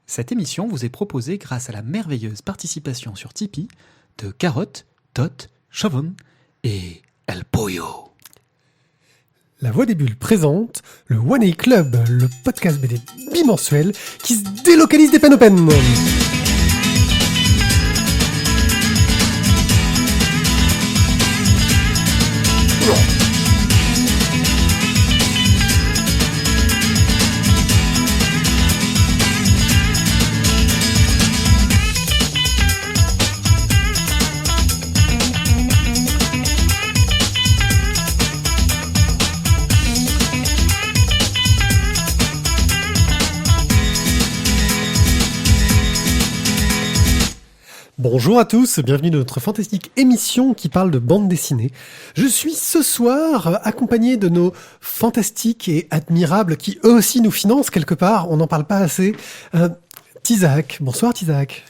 Cette émission vous est proposée grâce à la merveilleuse participation sur Tipeee de Carotte, Tot, Chavon et El Pollo. La Voix des Bulles présente le One A Club, le podcast BD bimensuel qui se délocalise des pen open. Bonjour à tous, bienvenue dans notre fantastique émission qui parle de bande dessinée. Je suis ce soir accompagné de nos fantastiques et admirables qui eux aussi nous financent quelque part, on n'en parle pas assez. Tizak, bonsoir Tizak.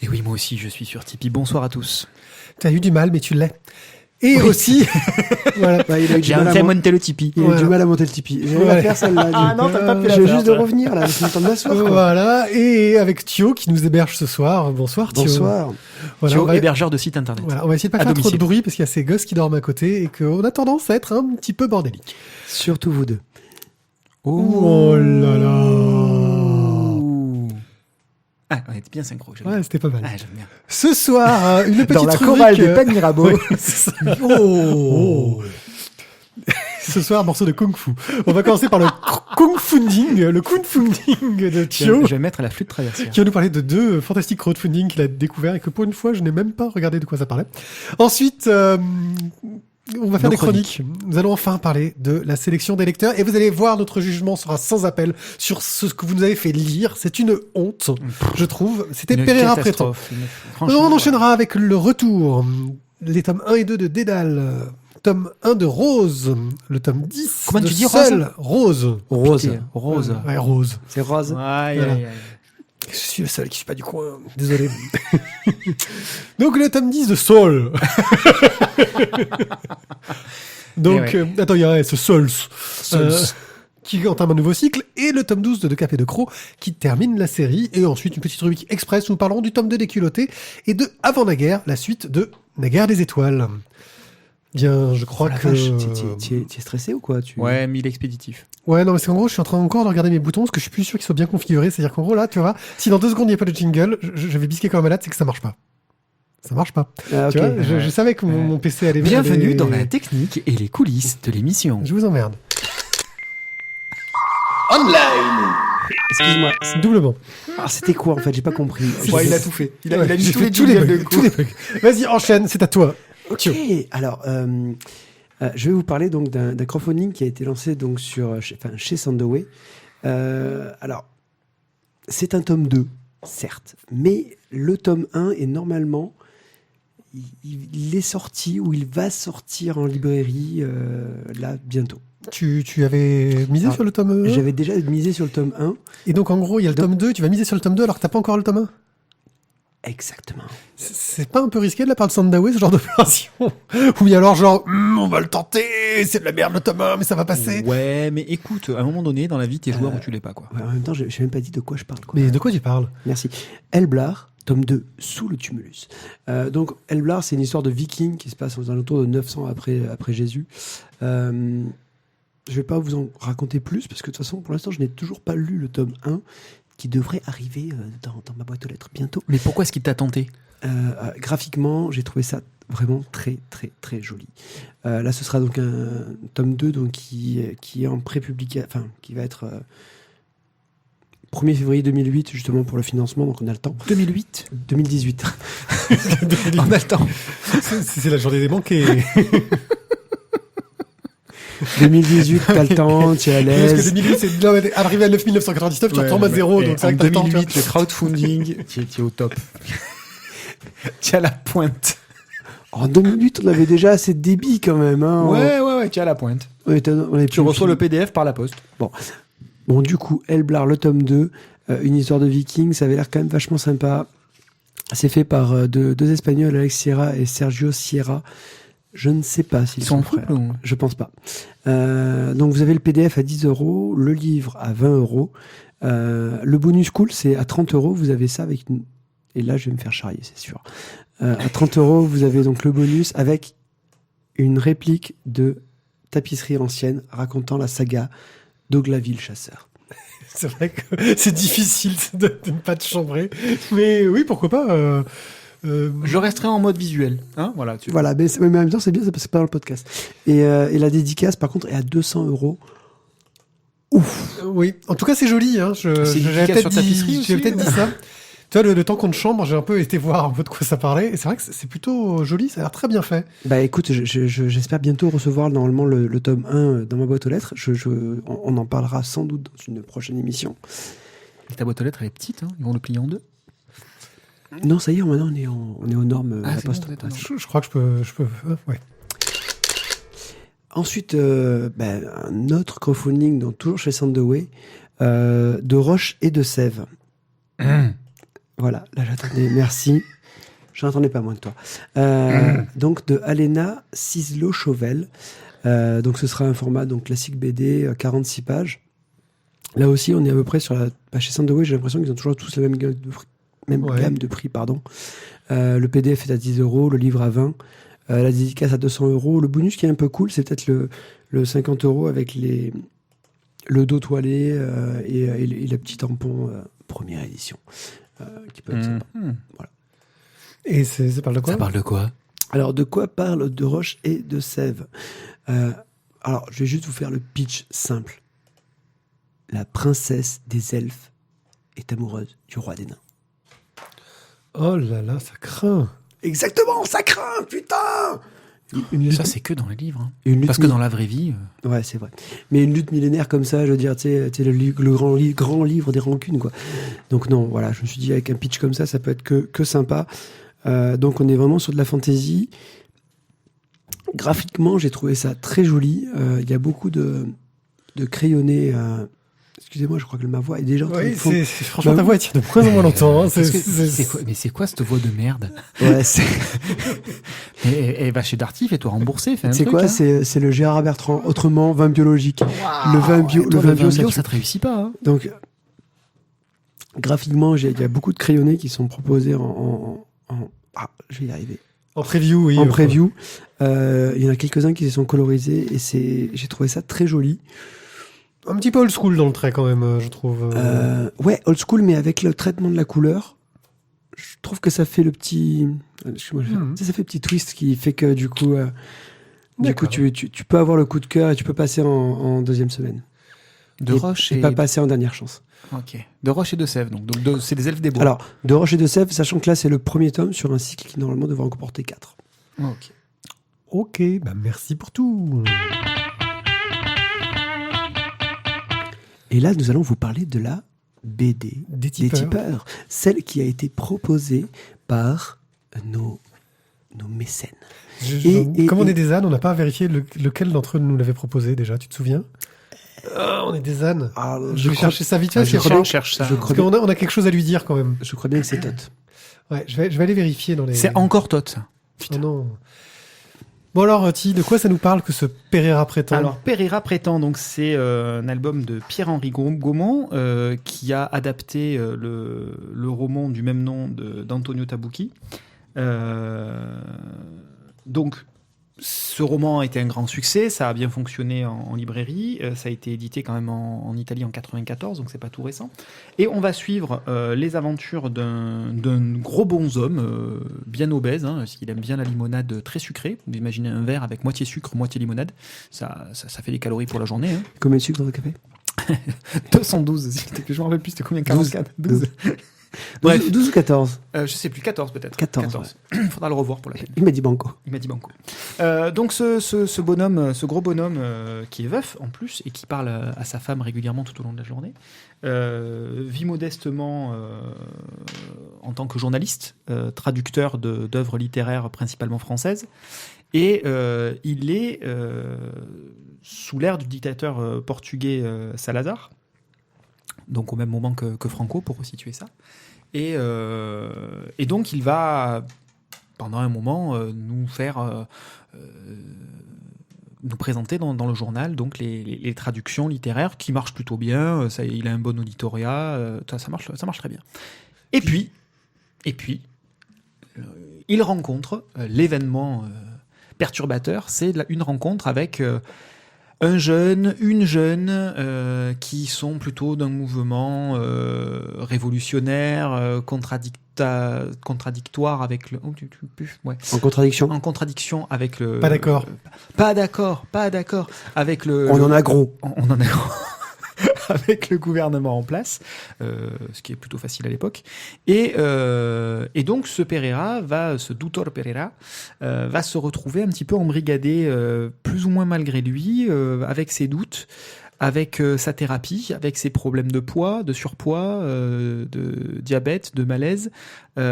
Et oui, moi aussi je suis sur Tipeee, bonsoir à tous. Tu as eu du mal mais tu l'es. Et oui. Aussi, voilà. Bah, j'ai un à monter le Tipeee. Il a eu du mal à monter le Tipeee. J'ai la faire celle-là. Ah non, t'as pas pu la faire. Je faire. Juste de revenir là, c'est le temps de m'asseoir. Voilà, et avec Thio qui nous héberge ce soir. Bonsoir Thio. Bonsoir. Voilà, Thio, hébergeur de site internet. Voilà, on va essayer de pas faire trop de bruit parce qu'il y a ces gosses qui dorment à côté et qu'on a tendance à être un petit peu bordélique. Surtout vous deux. Oh là là. Ah, on était bien synchro. Ouais, c'était pas mal. Ah, j'aime bien. Ce soir, une petite dans la rubrique... chorale des Pen Mirabeau. Oh. Ce soir, morceau de Kung Fu. On va commencer par le Kung Funding de Thio. Je vais mettre la flûte traversière. Qui va nous parler de deux fantastiques crowdfunding qu'il a découvert et que pour une fois, je n'ai même pas regardé de quoi ça parlait. Ensuite, on va faire des chroniques. Nous allons enfin parler de la sélection des lecteurs et vous allez voir, notre jugement sera sans appel sur ce que vous nous avez fait lire. C'est une honte, je trouve. C'était périr après temps. On enchaînera avec le retour. Les tomes 1 et 2 de Dédale. Tome 1 de Rose. Le tome 10 Comment de tu dis Rose. Rose. Ouais, Rose. C'est Rose. Aïe, Voilà. aïe, aïe. Je suis le seul qui suis pas du coin. Désolé. Donc le tome 10 de Soul. Donc, attends, il y a ce Souls. Qui entame un nouveau cycle, et le tome 12 de Cap et de Croc qui termine la série, et ensuite une petite rubrique express où nous parlerons du tome 2 des Culottés et de Avant Naguère, la suite de Naguère des étoiles. Bien, je crois que... Tu es stressé ou quoi Ouais, mais il est expéditif. Ouais, non, mais c'est qu'en gros, je suis en train encore de regarder mes boutons, parce que je suis plus sûr qu'ils soient bien configurés. C'est-à-dire qu'en gros, là, tu vois, si dans 2 secondes, il n'y a pas de jingle, je vais bisquer comme un malade, c'est que ça marche pas. Ça marche pas. Ah, tu okay. vois, je savais que mon PC allait... Bienvenue dans la technique et les coulisses de l'émission. Je vous emmerde. Online. Excuse-moi. Doublement. Ah, c'était quoi, en fait? J'ai pas compris. Ouais, il a tout fait. Il a mis j'ai tous fait les tous les jingles bugs. Tous les bugs. Vas-y, enchaîne, c'est à toi. Ok, alors, je vais vous parler donc d'un crowdfunding qui a été lancé donc chez Sandoway. Alors, c'est un tome 2, certes, mais le tome 1 est normalement, il est sorti ou il va sortir en librairie là bientôt. Tu avais misé sur le tome 1 ? J'avais déjà misé sur le tome 1. Et donc en gros, il y a le tome 2, tu vas miser sur le tome 2 alors que t'as pas encore le tome 1 ? Exactement. C'est pas un peu risqué de la part de Sandoway, ce genre d'opération ? Ou bien alors genre, on va le tenter, c'est de la merde le tome 1, mais ça va passer. Ouais, mais écoute, à un moment donné, dans la vie, t'es joueur ou tu l'es pas, quoi. Ouais, en même temps, je n'ai même pas dit de quoi je parle. Quoi. Mais de quoi tu parles ? Merci. Elblar, tome 2, Sous le tumulus. Donc, Elblar, c'est une histoire de viking qui se passe aux alentours de 900 après Jésus. Je vais pas vous en raconter plus, parce que de toute façon, pour l'instant, je n'ai toujours pas lu le tome 1, qui devrait arriver dans ma boîte aux lettres bientôt. Mais pourquoi est-ce qu'il t'a tenté ? Graphiquement, j'ai trouvé ça vraiment très, très, très joli. Là, ce sera donc un tome 2 donc, qui est en pré-publication, enfin, qui va être 1er février 2008, justement, pour le financement, donc on a le temps. 2008 2018. On a le temps. C'est la journée des banquets. 2018, t'as le temps, tu es à l'aise. Parce que 2008, c'est arrivé à 9999, tu retombes à zéro, donc c'est vrai que t'as le temps. 2008, le crowdfunding, tu es au top. Tu as la pointe. En 2008, on avait déjà assez de débit quand même. Hein. Ouais, tu as la pointe. Tu reçois le PDF par la poste. Bon, du coup, Elblar, le tome 2, une histoire de viking, ça avait l'air quand même vachement sympa. C'est fait par deux Espagnols, Alex Sierra et Sergio Sierra. Je ne sais pas s'ils sont frères. Je pense pas. Donc vous avez le PDF à 10 €, le livre à 20 €. Le bonus cool, c'est à 30€, vous avez ça avec une... Et là, je vais me faire charrier, c'est sûr. À 30€, vous avez donc le bonus avec une réplique de tapisserie ancienne racontant la saga d'Oglaville Chasseur. C'est vrai que c'est difficile de ne pas te chambrer. Mais oui, pourquoi pas. Je resterai en mode visuel. Hein, voilà, Voilà, mais en même temps, c'est bien, c'est pas dans le podcast. Et la dédicace, par contre, est à 200€. Ouf. Oui, en tout cas, c'est joli. Hein. C'est une J'avais dédicace sur peut-être tapisserie aussi, j'avais peut-être dit ça. Tu vois, le temps qu'on te chambre, j'ai un peu été voir un peu de quoi ça parlait. Et c'est vrai que c'est plutôt joli, ça a l'air très bien fait. Bah écoute, j'espère bientôt recevoir normalement le tome 1 dans ma boîte aux lettres. On en parlera sans doute dans une prochaine émission. Et ta boîte aux lettres, elle est petite. Hein. Ils vont le plier en deux. Non, ça y est, maintenant on est aux normes Ah, la c'est poste. bon, d'accord. Je crois que je peux. Ouais. Ensuite, un autre crowdfunding, donc toujours chez Sandoway, de Roche et de Sèvres. Voilà, là j'attendais, merci. J'en attendais pas moins de toi. Donc de Alena Cislo-Chauvel. Donc ce sera un format donc, classique BD, 46 pages. Là aussi, on est à peu près sur la... chez Sandoway, j'ai l'impression qu'ils ont toujours tous la même gamme de prix. Gamme de prix, pardon. Le PDF est à 10€, le livre à 20, la dédicace à 200€. Le bonus qui est un peu cool, c'est peut-être le 50€ avec le dos toilé et le petit tampon première édition, qui peut être sympa. Voilà. Et ça parle de quoi? Ça parle de quoi? Alors, de quoi parle de Roche et de Sèvres? Alors, je vais juste vous faire le pitch simple. La princesse des elfes est amoureuse du roi des nains. Oh là là, ça craint. Exactement, ça craint, putain! Ça, c'est que dans les livres. Hein. Une lutte Parce que dans la vraie vie... Ouais, c'est vrai. Mais une lutte millénaire comme ça, je veux dire, tu sais, le grand livre des rancunes, quoi. Donc non, voilà, je me suis dit, avec un pitch comme ça peut être que sympa. Donc on est vraiment sur de la fantasy. Graphiquement, j'ai trouvé ça très joli. Il y a beaucoup de crayonnés... Excusez-moi, je crois que ma voix est déjà en train de fondre. Franchement, ta voix elle tient de moins en moins longtemps. Hein. Mais c'est quoi cette voix de merde? Ouais, c'est... Et va chez Darty, fais-toi rembourser. C'est quoi? Hein. C'est le Gérard Bertrand, autrement vin biologique. Wow, le vin bio, ça te réussit pas. Hein. Donc, graphiquement, il y a beaucoup de crayonnés qui sont proposés Ah, je vais y arriver. En preview, oui. En preview. Il y en a quelques-uns qui se sont colorisés et j'ai trouvé ça très joli. Un petit peu old school dans le trait quand même, je trouve. Ouais, old school, mais avec le traitement de la couleur, je trouve que ça fait le petit... Ça fait le petit twist qui fait que du coup, tu peux avoir le coup de cœur et tu peux passer en deuxième semaine. De Roche et pas passer en dernière chance. Ok. De Roche et de Sèvres, donc c'est des elfes des bois. Alors, de Roche et de Sèvres, sachant que là, c'est le premier tome sur un cycle qui normalement devrait en comporter 4. Ok, bah merci pour tout. Et là, nous allons vous parler de la BD des tipeurs. Celle qui a été proposée par nos mécènes. Comme on est des ânes, on n'a pas vérifié lequel d'entre eux nous l'avait proposé déjà, tu te souviens? On est des ânes. Je vais chercher ça vite fait. Cherche ça. Parce qu'on a quelque chose à lui dire quand même. Je crois bien que c'est Tot. Ouais, je vais aller vérifier dans les... C'est encore Tot, ça. Putain. Oh non. Bon alors, Ti, de quoi ça nous parle que ce Pereira prétend? Alors, Pereira prétend, donc c'est un album de Pierre-Henri Gaumont qui a adapté le roman du même nom d'Antonio Tabucchi. Donc, ce roman a été un grand succès, ça a bien fonctionné en librairie, ça a été édité quand même en Italie en 94, donc c'est pas tout récent. Et on va suivre les aventures d'un gros bonhomme, bien obèse, hein, parce qu'il aime bien la limonade très sucrée. Vous imaginez un verre avec moitié sucre, moitié limonade, ça fait des calories pour la journée. Hein. Combien de sucre dans le café? 212, je me rappelle plus, c'était combien? 44 12. Bref. 12 ou 14 je sais plus, 14 peut-être. 14. Ouais. Faudra le revoir pour la peine. Il m'a dit banco. Donc ce bonhomme, ce gros bonhomme qui est veuf en plus et qui parle à sa femme régulièrement tout au long de la journée, vit modestement en tant que journaliste, traducteur d'œuvres littéraires principalement françaises, et il est sous l'ère du dictateur portugais Salazar, donc au même moment que Franco, pour resituer ça. Et donc il va, pendant un moment, nous faire nous présenter dans le journal donc les traductions littéraires qui marchent plutôt bien. Il a un bon auditoria, ça marche très bien. Et puis, il rencontre l'événement perturbateur, c'est une rencontre avec un jeune, une jeune, qui sont plutôt d'un mouvement révolutionnaire, contradictoire avec le... ouais. En contradiction. En contradiction avec le... Pas d'accord. Pas d'accord avec le... On en a gros. On en a gros. Avec le gouvernement en place, ce qui est plutôt facile à l'époque. Et donc ce Doutor Pereira, va se retrouver un petit peu embrigadé, plus ou moins malgré lui, avec ses doutes, avec sa thérapie, avec ses problèmes de poids, de surpoids, de diabète, de malaise. Il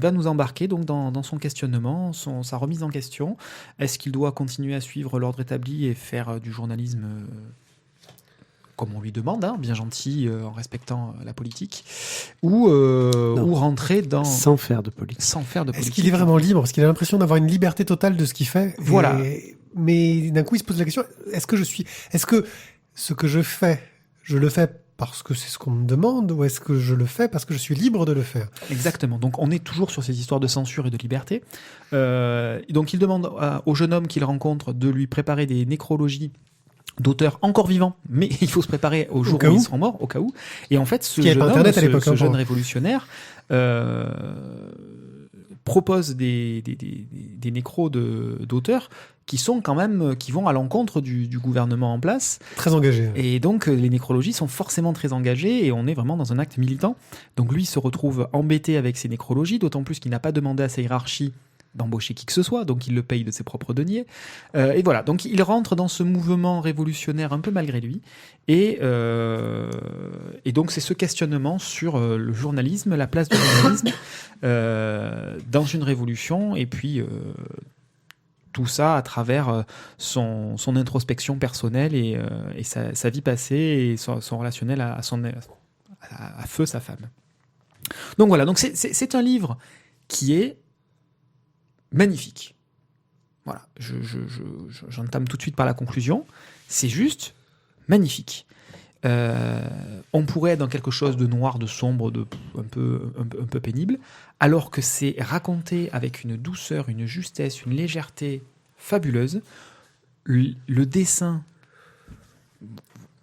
va nous embarquer donc dans son questionnement, sa remise en question. Est-ce qu'il doit continuer à suivre l'ordre établi et faire du journalisme comme on lui demande, bien gentil, en respectant la politique, ou rentrer dans... Sans faire de politique. Est-ce qu'il est vraiment libre? Parce qu'il a l'impression d'avoir une liberté totale de ce qu'il fait. Voilà. Mais d'un coup, il se pose la question, est-ce que ce que je fais, je le fais parce que c'est ce qu'on me demande, ou est-ce que je le fais parce que je suis libre de le faire? Exactement. Donc on est toujours sur ces histoires de censure et de liberté. Donc il demande au jeune homme qu'il rencontre de lui préparer des nécrologies d'auteurs encore vivants, mais il faut se préparer au jour où ils seront morts, au cas où. Et en fait, ce jeune homme, ce jeune révolutionnaire, propose des nécros d'auteurs qui sont quand même, qui vont à l'encontre du gouvernement en place. Très engagés. Et donc, les nécrologies sont forcément très engagées et on est vraiment dans un acte militant. Donc lui se retrouve embêté avec ces nécrologies, d'autant plus qu'il n'a pas demandé à sa hiérarchie d'embaucher qui que ce soit, donc il le paye de ses propres deniers. Et voilà, donc il rentre dans ce mouvement révolutionnaire un peu malgré lui. Et donc c'est ce questionnement sur le journalisme, la place du journalisme dans une révolution, et puis tout ça à travers son introspection personnelle et sa vie passée et son relationnel à feu sa femme. Donc voilà, donc c'est un livre qui est magnifique. Voilà, j'entame tout de suite par la conclusion. C'est juste magnifique. On pourrait être dans quelque chose de noir, de sombre, un peu pénible, alors que c'est raconté avec une douceur, une justesse, une légèreté fabuleuse. Le dessin,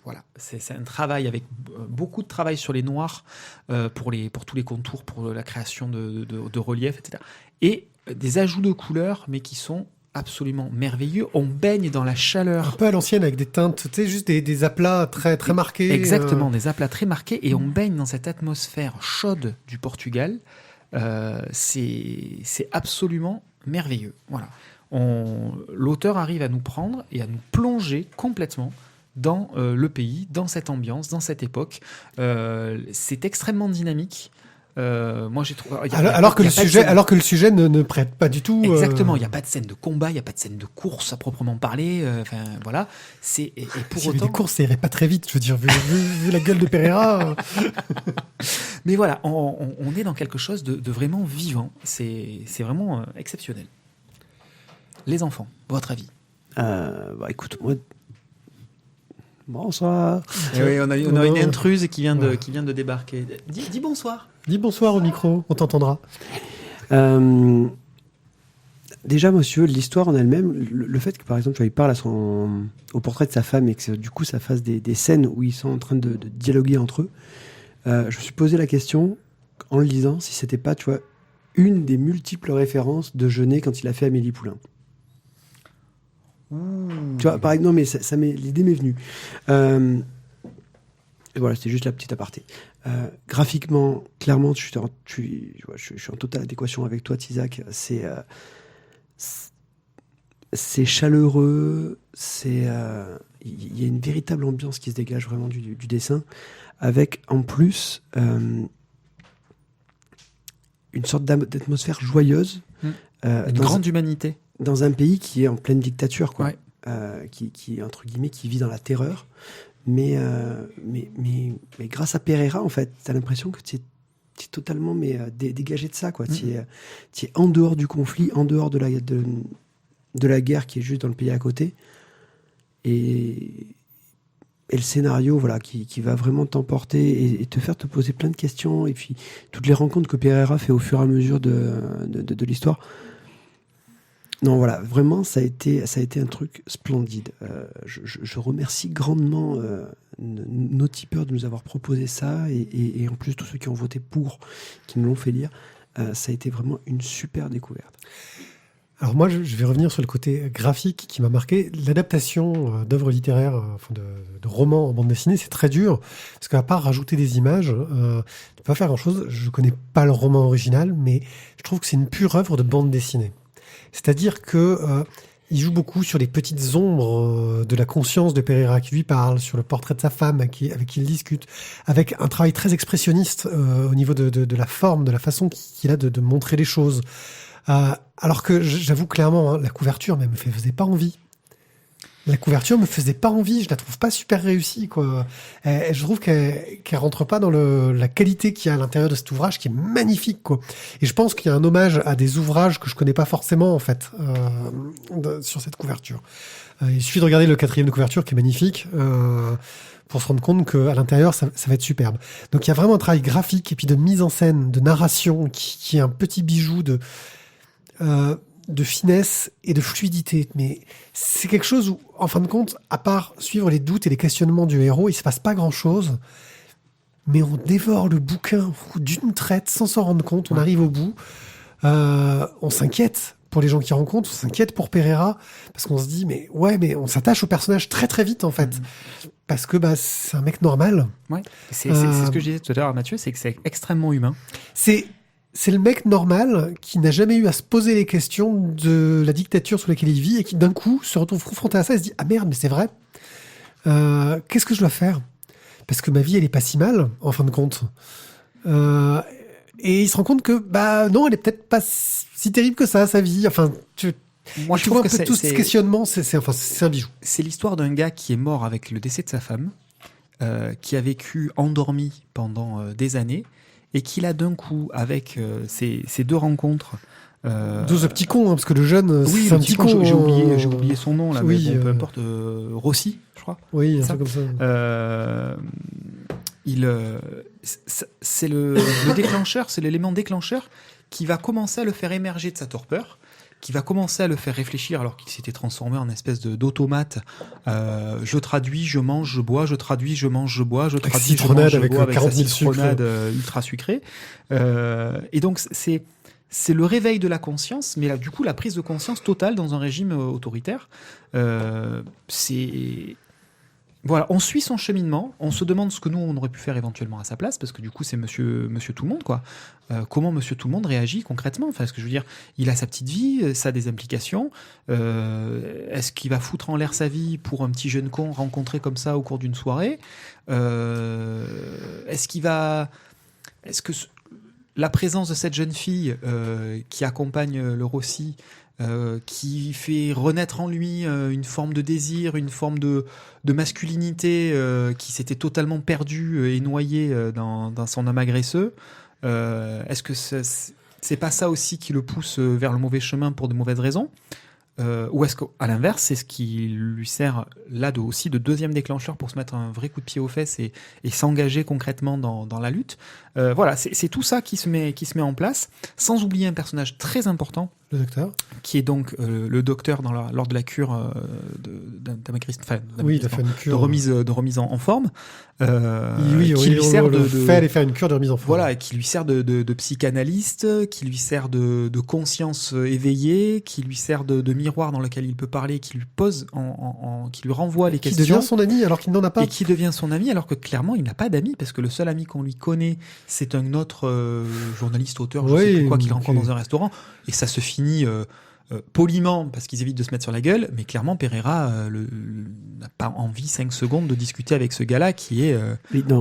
voilà, c'est un travail avec beaucoup de travail sur les noirs, pour tous les contours, pour la création de relief, etc. Et des ajouts de couleurs, mais qui sont absolument merveilleux. On baigne dans la chaleur. Un peu à l'ancienne, avec des teintes, tu sais, juste des aplats très, très marqués. Exactement, des aplats très marqués, et on baigne dans cette atmosphère chaude du Portugal. C'est absolument merveilleux. Voilà. L'auteur arrive à nous prendre et à nous plonger complètement dans le pays, dans cette ambiance, dans cette époque. C'est extrêmement dynamique. Moi j'ai trouvé alors que le sujet ne prête pas du tout. Exactement, il n'y a pas de scène de combat, il n'y a pas de scène de course à proprement parler. Enfin voilà, et pour si autant, les courses ça irait pas très vite. Je veux dire, vu la gueule de Pereira. Mais voilà, on est dans quelque chose de vraiment vivant. C'est vraiment exceptionnel. Les enfants, votre avis? Écoute, moi. Bonsoir. Oui, on a une intruse qui vient de débarquer. Dis bonsoir. Dis bonsoir au micro, on t'entendra. Déjà, monsieur, l'histoire en elle-même, le fait que, par exemple, il parle au portrait de sa femme et que, du coup, ça fasse des scènes où ils sont en train de dialoguer entre eux, je me suis posé la question, en le lisant, si c'était pas, tu vois, une des multiples références de Jeunet quand il a fait Amélie Poulain. Tu vois, pareil, non, mais l'idée m'est venue. Et voilà, c'était juste la petite aparté. Graphiquement, clairement, je suis en totale adéquation avec toi, Tizak. C'est chaleureux, il y a une véritable ambiance qui se dégage vraiment du dessin, avec en plus une sorte d'atmosphère joyeuse. Une grande humanité. Dans un pays qui est en pleine dictature, quoi. Ouais. Qui entre guillemets, qui vit dans la terreur. Mais grâce à Pereira, en fait, t'as l'impression que tu es totalement dégagé de ça, quoi. Tu es en dehors du conflit, en dehors de de la guerre qui est juste dans le pays à côté. Et le scénario, voilà, qui va vraiment t'emporter et te faire te poser plein de questions. Et puis, toutes les rencontres que Pereira fait au fur et à mesure de l'histoire. Non, voilà, vraiment, ça a été un truc splendide. Je remercie grandement nos tipeurs de nous avoir proposé ça et en plus tous ceux qui ont voté pour, qui nous l'ont fait lire. Ça a été vraiment une super découverte. Alors moi, je vais revenir sur le côté graphique qui m'a marqué. L'adaptation d'œuvres littéraires, de romans en bande dessinée, c'est très dur. Parce qu'à part rajouter des images, tu peux pas faire grand-chose. Je connais pas le roman original, mais je trouve que c'est une pure œuvre de bande dessinée. C'est-à-dire que il joue beaucoup sur les petites ombres de la conscience de Pereira qui lui parle, sur le portrait de sa femme avec qui il discute, avec un travail très expressionniste au niveau de la forme, de la façon qu'il a de montrer les choses. Alors que j'avoue clairement, la couverture me faisait pas envie. La couverture me faisait pas envie, je la trouve pas super réussie, quoi. Je trouve qu'elle rentre pas dans la qualité qu'il y a à l'intérieur de cet ouvrage, qui est magnifique, quoi. Et je pense qu'il y a un hommage à des ouvrages que je connais pas forcément, en fait, sur cette couverture. Il suffit de regarder le 4e de couverture, qui est magnifique, pour se rendre compte qu'à l'intérieur, ça va être superbe. Donc il y a vraiment un travail graphique et puis de mise en scène, de narration, qui est un petit bijou de finesse et de fluidité. Mais c'est quelque chose où, en fin de compte, à part suivre les doutes et les questionnements du héros, il se passe pas grand-chose. Mais on dévore le bouquin d'une traite sans s'en rendre compte. On arrive au bout. On s'inquiète pour les gens qui rencontrent. On s'inquiète pour Pereira. Parce qu'on se dit, mais on s'attache au personnage très très vite, en fait. Parce que c'est un mec normal. Ouais. C'est ce que je disais tout à l'heure, Mathieu, c'est que c'est extrêmement humain. C'est le mec normal qui n'a jamais eu à se poser les questions de la dictature sous laquelle il vit et qui d'un coup se retrouve confronté à ça et se dit « Ah merde, mais c'est vrai. Qu'est-ce que je dois faire ? Parce que ma vie, elle est pas si mal, en fin de compte. » Et il se rend compte que, non, elle est peut-être pas si terrible que ça, sa vie. Enfin, moi, je trouve que tout ce questionnement, c'est un bijou. C'est l'histoire d'un gars qui est mort avec le décès de sa femme, qui a vécu endormi pendant des années, et qui là d'un coup, avec ces deux rencontres... Ce petit con, parce que le jeune, oui, c'est un petit con. J'ai oublié son nom, là, oui, mais bon, peu importe, Rossi, je crois. Oui, un truc comme ça. C'est le déclencheur, c'est l'élément déclencheur qui va commencer à le faire émerger de sa torpeur, qui va commencer à le faire réfléchir alors qu'il s'était transformé en espèce d'automate. Je traduis, je mange, je bois, je traduis, je mange, je bois, je traduis, je mange, je bois, avec 40 000 citronnade ultra sucrée. Et donc c'est le réveil de la conscience, mais là, du coup, la prise de conscience totale dans un régime autoritaire. Voilà, on suit son cheminement, on se demande ce que nous, on aurait pu faire éventuellement à sa place, parce que du coup, c'est monsieur Tout-le-Monde, quoi. Comment monsieur Tout-le-Monde réagit concrètement ? Enfin, ce que je veux dire, il a sa petite vie, ça a des implications. Est-ce qu'il va foutre en l'air sa vie pour un petit jeune con rencontré comme ça au cours d'une soirée ? Est-ce que la présence de cette jeune fille qui accompagne le Rossi, qui fait renaître en lui une forme de désir, une forme de masculinité qui s'était totalement perdue et noyée dans son âme agresseux. Est-ce que c'est pas ça aussi qui le pousse vers le mauvais chemin pour de mauvaises raisons ? Ou est-ce qu'à l'inverse, c'est ce qui lui sert là aussi de deuxième déclencheur pour se mettre un vrai coup de pied aux fesses et s'engager concrètement dans la lutte. Voilà, c'est tout ça qui se met en place, sans oublier un personnage très important, le docteur, qui est donc le docteur lors de la cure de remise en forme, qui lui sert de fait aller faire une cure de remise en forme. Voilà, et qui lui sert de psychanalyste, qui lui sert de conscience éveillée, qui lui sert de miroir dans lequel il peut parler, qui lui pose, qui lui renvoie les questions. Qui devient son ami alors qu'il n'en a pas. Et qui devient son ami alors que clairement il n'a pas d'amis, parce que le seul ami qu'on lui connaît, c'est un autre journaliste, auteur, je sais plus quoi, qu'il rencontre dans un restaurant, et ça se finit poliment parce qu'ils évitent de se mettre sur la gueule, mais clairement Pereira n'a pas envie 5 secondes de discuter avec ce gars-là qui est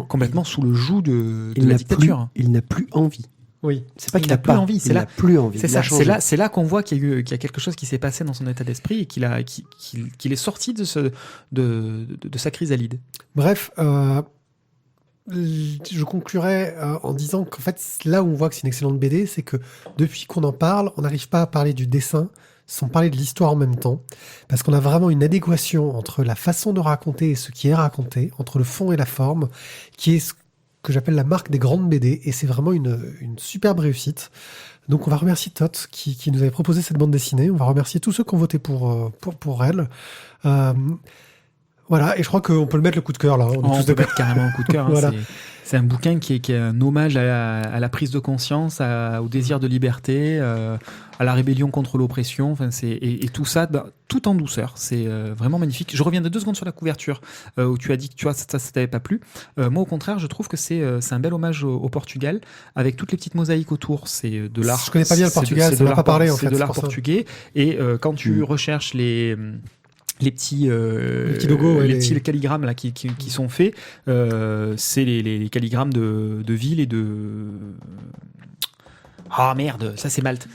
complètement sous le joug de la dictature. Il n'a plus envie. Oui, c'est pas qu'il n'a pas envie, il n'a plus envie. C'est ça, c'est là qu'on voit qu'il y a quelque chose qui s'est passé dans son état d'esprit et qu'il est sorti de sa chrysalide. Bref, je conclurai en disant qu'en fait, là où on voit que c'est une excellente BD, c'est que depuis qu'on en parle, on n'arrive pas à parler du dessin sans parler de l'histoire en même temps, parce qu'on a vraiment une adéquation entre la façon de raconter et ce qui est raconté, entre le fond et la forme, qui est ce que j'appelle la marque des grandes BD, et c'est vraiment une superbe réussite. Donc on va remercier Tot qui nous avait proposé cette bande dessinée, on va remercier tous ceux qui ont voté pour elle. Voilà, et je crois qu'on peut le mettre le coup de cœur là. On peut mettre carrément un coup de cœur. Voilà. C'est un bouquin qui est un hommage à la prise de conscience, au désir de liberté, à la rébellion contre l'oppression. Enfin, et tout ça, tout en douceur. C'est vraiment magnifique. Je reviens de 2 secondes sur la couverture où tu as dit que tu vois, ça t'avait pas plu. Moi, au contraire, je trouve que c'est un bel hommage au Portugal avec toutes les petites mosaïques autour. C'est de l'art. Je connais pas bien le Portugal, ça m'a pas parlé en fait. C'est de l'art portugais. Et quand tu recherches les petits logos, les petits calligrammes là qui sont faits, c'est les calligrammes de ville et de merde, ça c'est Malte.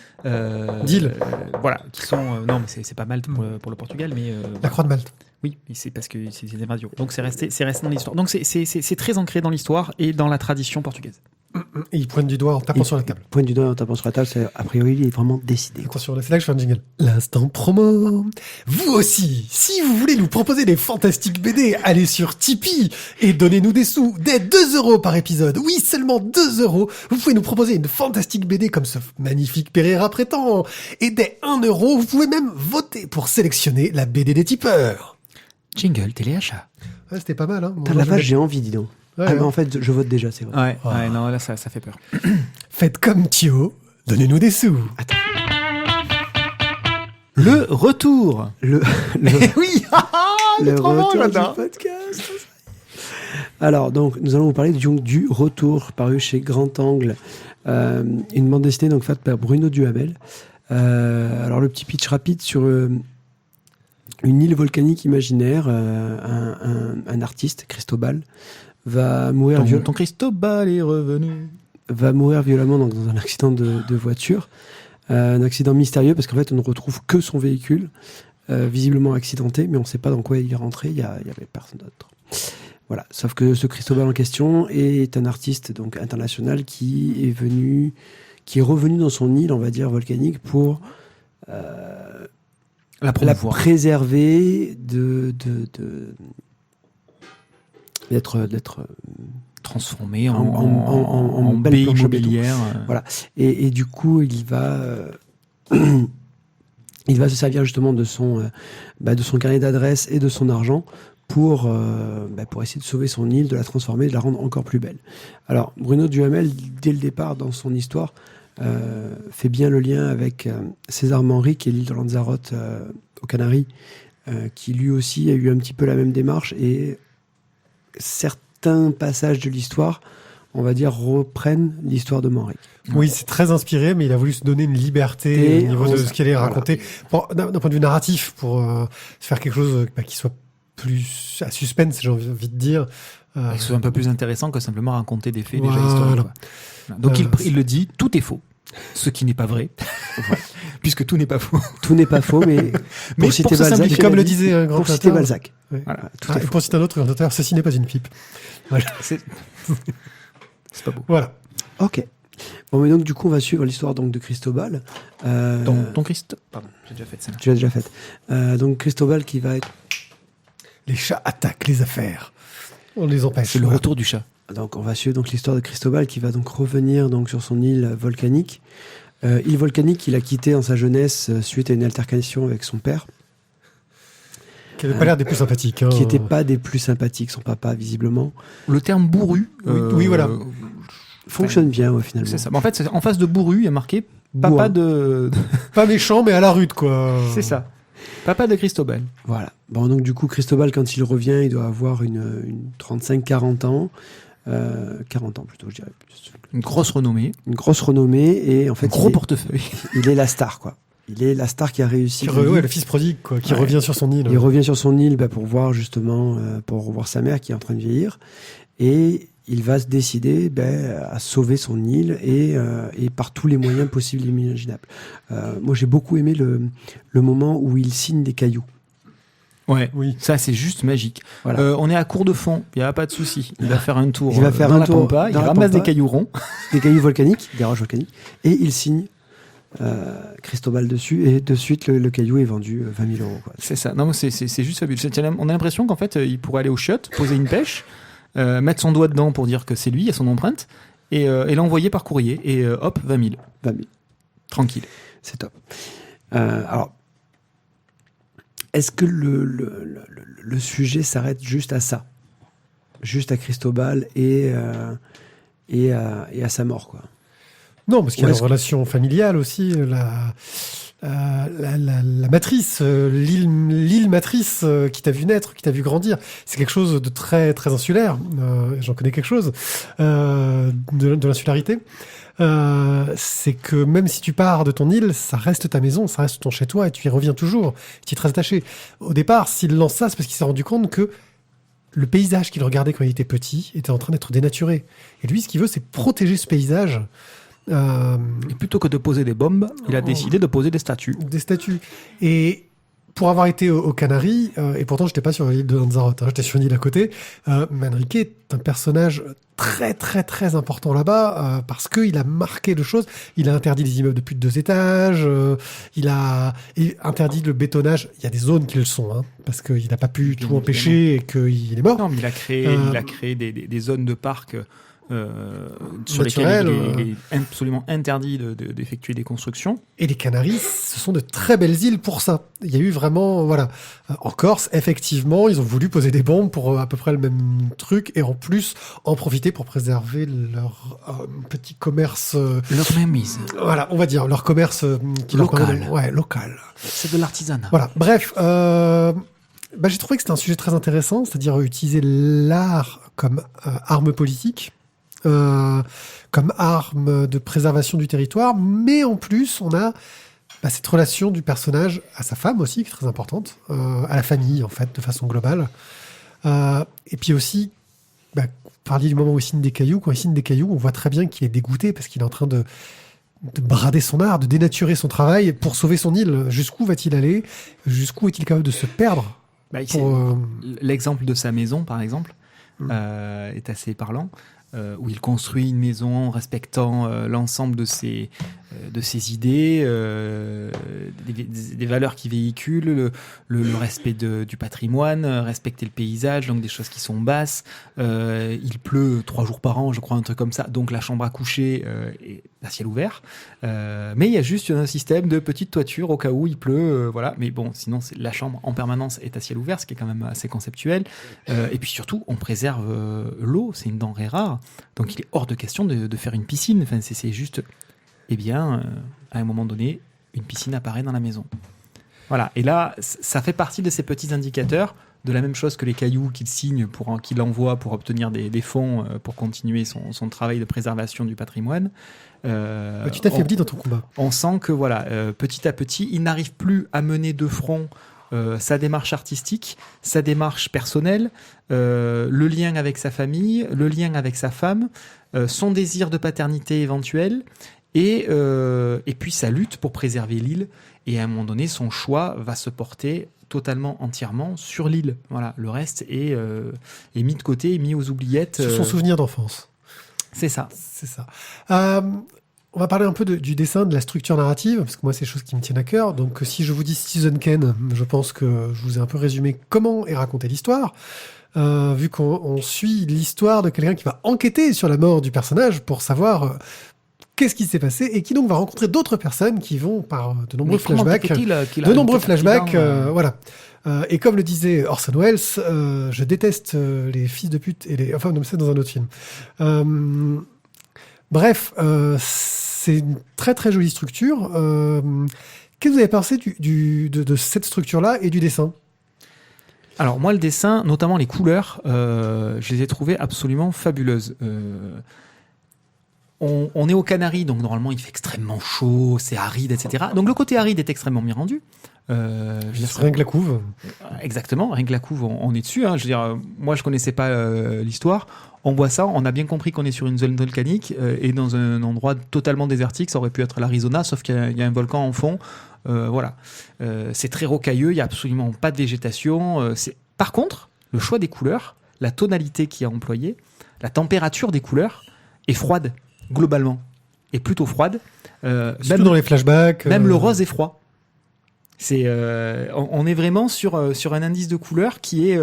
D'île. Voilà, qui sont non mais c'est pas Malte pour le Portugal, mais La Croix de Malte. oui, c'est parce que c'est des radios. Donc c'est resté dans l'histoire. Donc c'est très ancré dans l'histoire et dans la tradition portugaise. Et il pointe du doigt en tapant sur la table. Pointe du doigt en tapant sur la table, c'est a priori il est vraiment décidé. Attention, là, c'est là que je fais un jingle. L'instant promo. Vous aussi, si vous voulez nous proposer des fantastiques BD, allez sur Tipeee et donnez-nous des sous dès 2 € par épisode. Oui, seulement 2 €. Vous pouvez nous proposer une fantastique BD comme ce magnifique Pereira prétend. Et dès 1 €, vous pouvez même voter pour sélectionner la BD des tipeurs. Jingle téléachat. Ouais, c'était pas mal, hein. Bon, Putain, moi, la je vache, vais- j'ai envie, dis donc. Ouais, Mais ouais. en fait, je vote déjà, c'est vrai. Ouais, non, là ça fait peur. Faites comme Thio, donnez-nous des sous. Le retour. Le Oui, le trop bon, retour j'adore. du podcast. Alors, donc, nous allons vous parler du retour paru chez Grand Angle, une bande dessinée donc faite par Bruno Duhamel. Alors, le petit pitch rapide sur une île volcanique imaginaire, un artiste, Cristobal, va mourir Ton Cristobal est revenu. violemment dans un accident de voiture. Un accident mystérieux parce qu'en fait, on ne retrouve que son véhicule, visiblement accidenté, mais on ne sait pas dans quoi il est rentré. Il y avait personne d'autre. Voilà. Sauf que ce Cristobal en question est un artiste donc international qui est revenu dans son île, on va dire volcanique, pour la préserver d'être transformé en en belle baie planche en béton. immobilière. Voilà. Et du coup, il va se servir justement de son carnet d'adresses et de son argent pour essayer de sauver son île, de la transformer, de la rendre encore plus belle. Alors, Bruno Duhamel, dès le départ dans son histoire, fait bien le lien avec César Manrique et l'île de Lanzarote aux Canaries, qui lui aussi a eu un petit peu la même démarche, et certains passages de l'histoire, on va dire, reprennent l'histoire de Manrique. Oui, c'est très inspiré, mais il a voulu se donner une liberté au niveau de ce qu'il allait raconter. D'un point de vue narratif, pour faire quelque chose qui soit plus à suspense, j'ai envie de dire. Que ce soit un peu plus intéressant que simplement raconter des faits déjà Voilà. historiques. Quoi. Donc il le dit, tout est faux. Ce qui n'est pas vrai, puisque tout n'est pas faux. Tout n'est pas faux, mais pour citer se Balzac, simplifier, comme le disait un grand pour citer auteur. Balzac. Ouais. Voilà, tout Ah, est et faux. pour citer un autre grand auteur, ceci n'est pas une pipe. Voilà. C'est pas beau. Voilà. Ok. Bon, mais donc du coup, on va suivre l'histoire donc de Cristobal. Ton Christ. Pardon, j'ai déjà fait ça. Tu l'as déjà faite. Donc Cristobal qui va être. Les chats attaquent les affaires. On les empêche. C'est le retour du chat. Donc on va suivre donc l'histoire de Cristobal qui va donc revenir donc sur son île volcanique. Île volcanique qu'il a quittée en sa jeunesse suite à une altercation avec son père. Qui n'avait pas l'air des plus sympathiques. Hein. Qui n'était pas des plus sympathiques, son papa visiblement. Le terme bourru. Oui, voilà. Fonctionne bien, ouais, finalement. C'est ça. En fait, en face de bourru, il y a marqué papa Bourrin. de. Pas méchant, mais à la rude, quoi. C'est ça. Papa de Cristobal. Voilà. Bon, donc du coup, Cristobal, quand il revient, il doit avoir une 35-40 ans. 40 ans plutôt, je dirais. Une grosse renommée. Une grosse renommée, et en fait, Un gros portefeuille. il est la star, quoi. Il est la star qui a réussi. Le fils prodigue, quoi, qui revient sur son île. Il revient sur son île pour voir justement, pour revoir sa mère qui est en train de vieillir. Et il va se décider à sauver son île et par tous les moyens possibles et imaginables. Moi, j'ai beaucoup aimé le moment où il signe des cailloux. Ouais, oui. Ça c'est juste magique. Voilà. On est à court de fond, il n'y a pas de souci. Il va faire un tour dans la tour pampa, il dans la ramasse pampa, des cailloux ronds. des cailloux volcaniques, des roches volcaniques, et il signe Cristobal dessus, et de suite le caillou est vendu 20 000 €. Quoi. C'est ça. Non, c'est juste fabuleux. On a l'impression qu'en fait, il pourrait aller au chiottes, poser une pêche, mettre son doigt dedans pour dire que c'est lui, il y a son empreinte, et l'envoyer par courrier. Et hop, 20 000. 20 000. Tranquille. C'est top. Alors, est-ce que le sujet s'arrête juste à ça? Juste à Cristobal et à sa mort, quoi. Non, parce qu'il y a une relation familiale aussi, la matrice, l'île matrice qui t'a vu naître, qui t'a vu grandir. C'est quelque chose de très très insulaire. J'en connais quelque chose de l'insularité. C'est que même si tu pars de ton île, ça reste ta maison, ça reste ton chez-toi et tu y reviens toujours. Tu y restes attaché. Au départ, s'il lance ça, c'est parce qu'il s'est rendu compte que le paysage qu'il regardait quand il était petit était en train d'être dénaturé. Et lui, ce qu'il veut, c'est protéger ce paysage. Et plutôt que de poser des bombes, il a décidé de poser des statues. Des statues. Et pour avoir été aux Canaries, et pourtant je n'étais pas sur l'île de Lanzarote, j'étais sur une île à côté, Manrique est un personnage très très très important là-bas, parce qu'il a marqué de choses. Il a interdit les immeubles de plus de 2 étages, il a interdit le bétonnage. Il y a des zones qui le sont, hein, parce qu'il n'a pas pu tout empêcher et qu'il est mort. Non, mais il a créé des zones de parc sur lesquelles il est absolument interdit d'effectuer des constructions. Et les Canaries, ce sont de très belles îles pour ça. Il y a eu vraiment, voilà. En Corse, effectivement, ils ont voulu poser des bombes pour à peu près le même truc, et en plus en profiter pour préserver leur petit commerce. Leur mainmise. Voilà, on va dire leur commerce local. Local. C'est de l'artisanat. Voilà. Bref. J'ai trouvé que c'était un sujet très intéressant, c'est-à-dire utiliser l'art comme arme politique. Comme arme de préservation du territoire, mais en plus on a cette relation du personnage à sa femme aussi, qui est très importante, à la famille en fait, de façon globale. Et puis aussi, parler du moment où il signe des cailloux. Quand il signe des cailloux, on voit très bien qu'il est dégoûté parce qu'il est en train de brader son art, de dénaturer son travail pour sauver son île. Jusqu'où va-t-il aller? Jusqu'où est-il capable de se perdre? L'exemple de sa maison, par exemple, est assez parlant. Où il construit une maison en respectant l'ensemble de ses idées, des valeurs qu'il véhicule, le respect du patrimoine, respecter le paysage, donc des choses qui sont basses. Il pleut 3 jours par an, je crois, un truc comme ça, donc la chambre à coucher est à ciel ouvert. Mais il y a juste un système de petite toiture au cas où il pleut, voilà. Mais bon, sinon la chambre en permanence est à ciel ouvert, ce qui est quand même assez conceptuel. Et puis surtout, on préserve l'eau, c'est une denrée rare. Donc il est hors de question de faire une piscine. Enfin, c'est juste, à un moment donné, une piscine apparaît dans la maison. Voilà. Et là, ça fait partie de ces petits indicateurs, de la même chose que les cailloux qu'il signe, qu'il envoie pour obtenir des fonds pour continuer son travail de préservation du patrimoine. Tu t'affaiblis dans ton combat. On sent que petit à petit, il n'arrive plus à mener de front sa démarche artistique, sa démarche personnelle, le lien avec sa famille, le lien avec sa femme, son désir de paternité éventuel, et puis sa lutte pour préserver l'île. Et à un moment donné, son choix va se porter entièrement sur l'île. Voilà, le reste est mis de côté, est mis aux oubliettes. Sur son souvenir d'enfance. C'est ça. C'est ça. On va parler un peu du dessin, de la structure narrative, parce que moi, c'est des choses qui me tiennent à cœur. Donc, si je vous dis Citizen Kane, je pense que je vous ai un peu résumé comment est racontée l'histoire, vu qu'on suit l'histoire de quelqu'un qui va enquêter sur la mort du personnage pour savoir qu'est-ce qui s'est passé, et qui donc va rencontrer d'autres personnes qui vont, par de nombreux flashbacks, voilà. Et comme le disait Orson Welles, je déteste les fils de pute et les... Enfin, non, c'est dans un autre film. Bref, c'est une très très jolie structure. Qu'est-ce que vous avez pensé de cette structure-là et du dessin? Alors moi, le dessin, notamment les couleurs, je les ai trouvées absolument fabuleuses. On est aux Canaries, donc normalement il fait extrêmement chaud, c'est aride, etc. Donc le côté aride est extrêmement bien rendu. Rien que la couve. Exactement, rien que la couve, on est dessus. Hein. Je veux dire, moi je connaissais pas l'histoire. On voit ça, on a bien compris qu'on est sur une zone volcanique et dans un endroit totalement désertique. Ça aurait pu être l'Arizona, sauf qu'il y a un volcan en fond. Voilà, c'est très rocailleux, il y a absolument pas de végétation. Par contre, le choix des couleurs, la tonalité qui est employée, la température des couleurs est froide globalement. est plutôt froide. Même dans les flashbacks. Même le rose est froid. On est vraiment sur un indice de couleur qui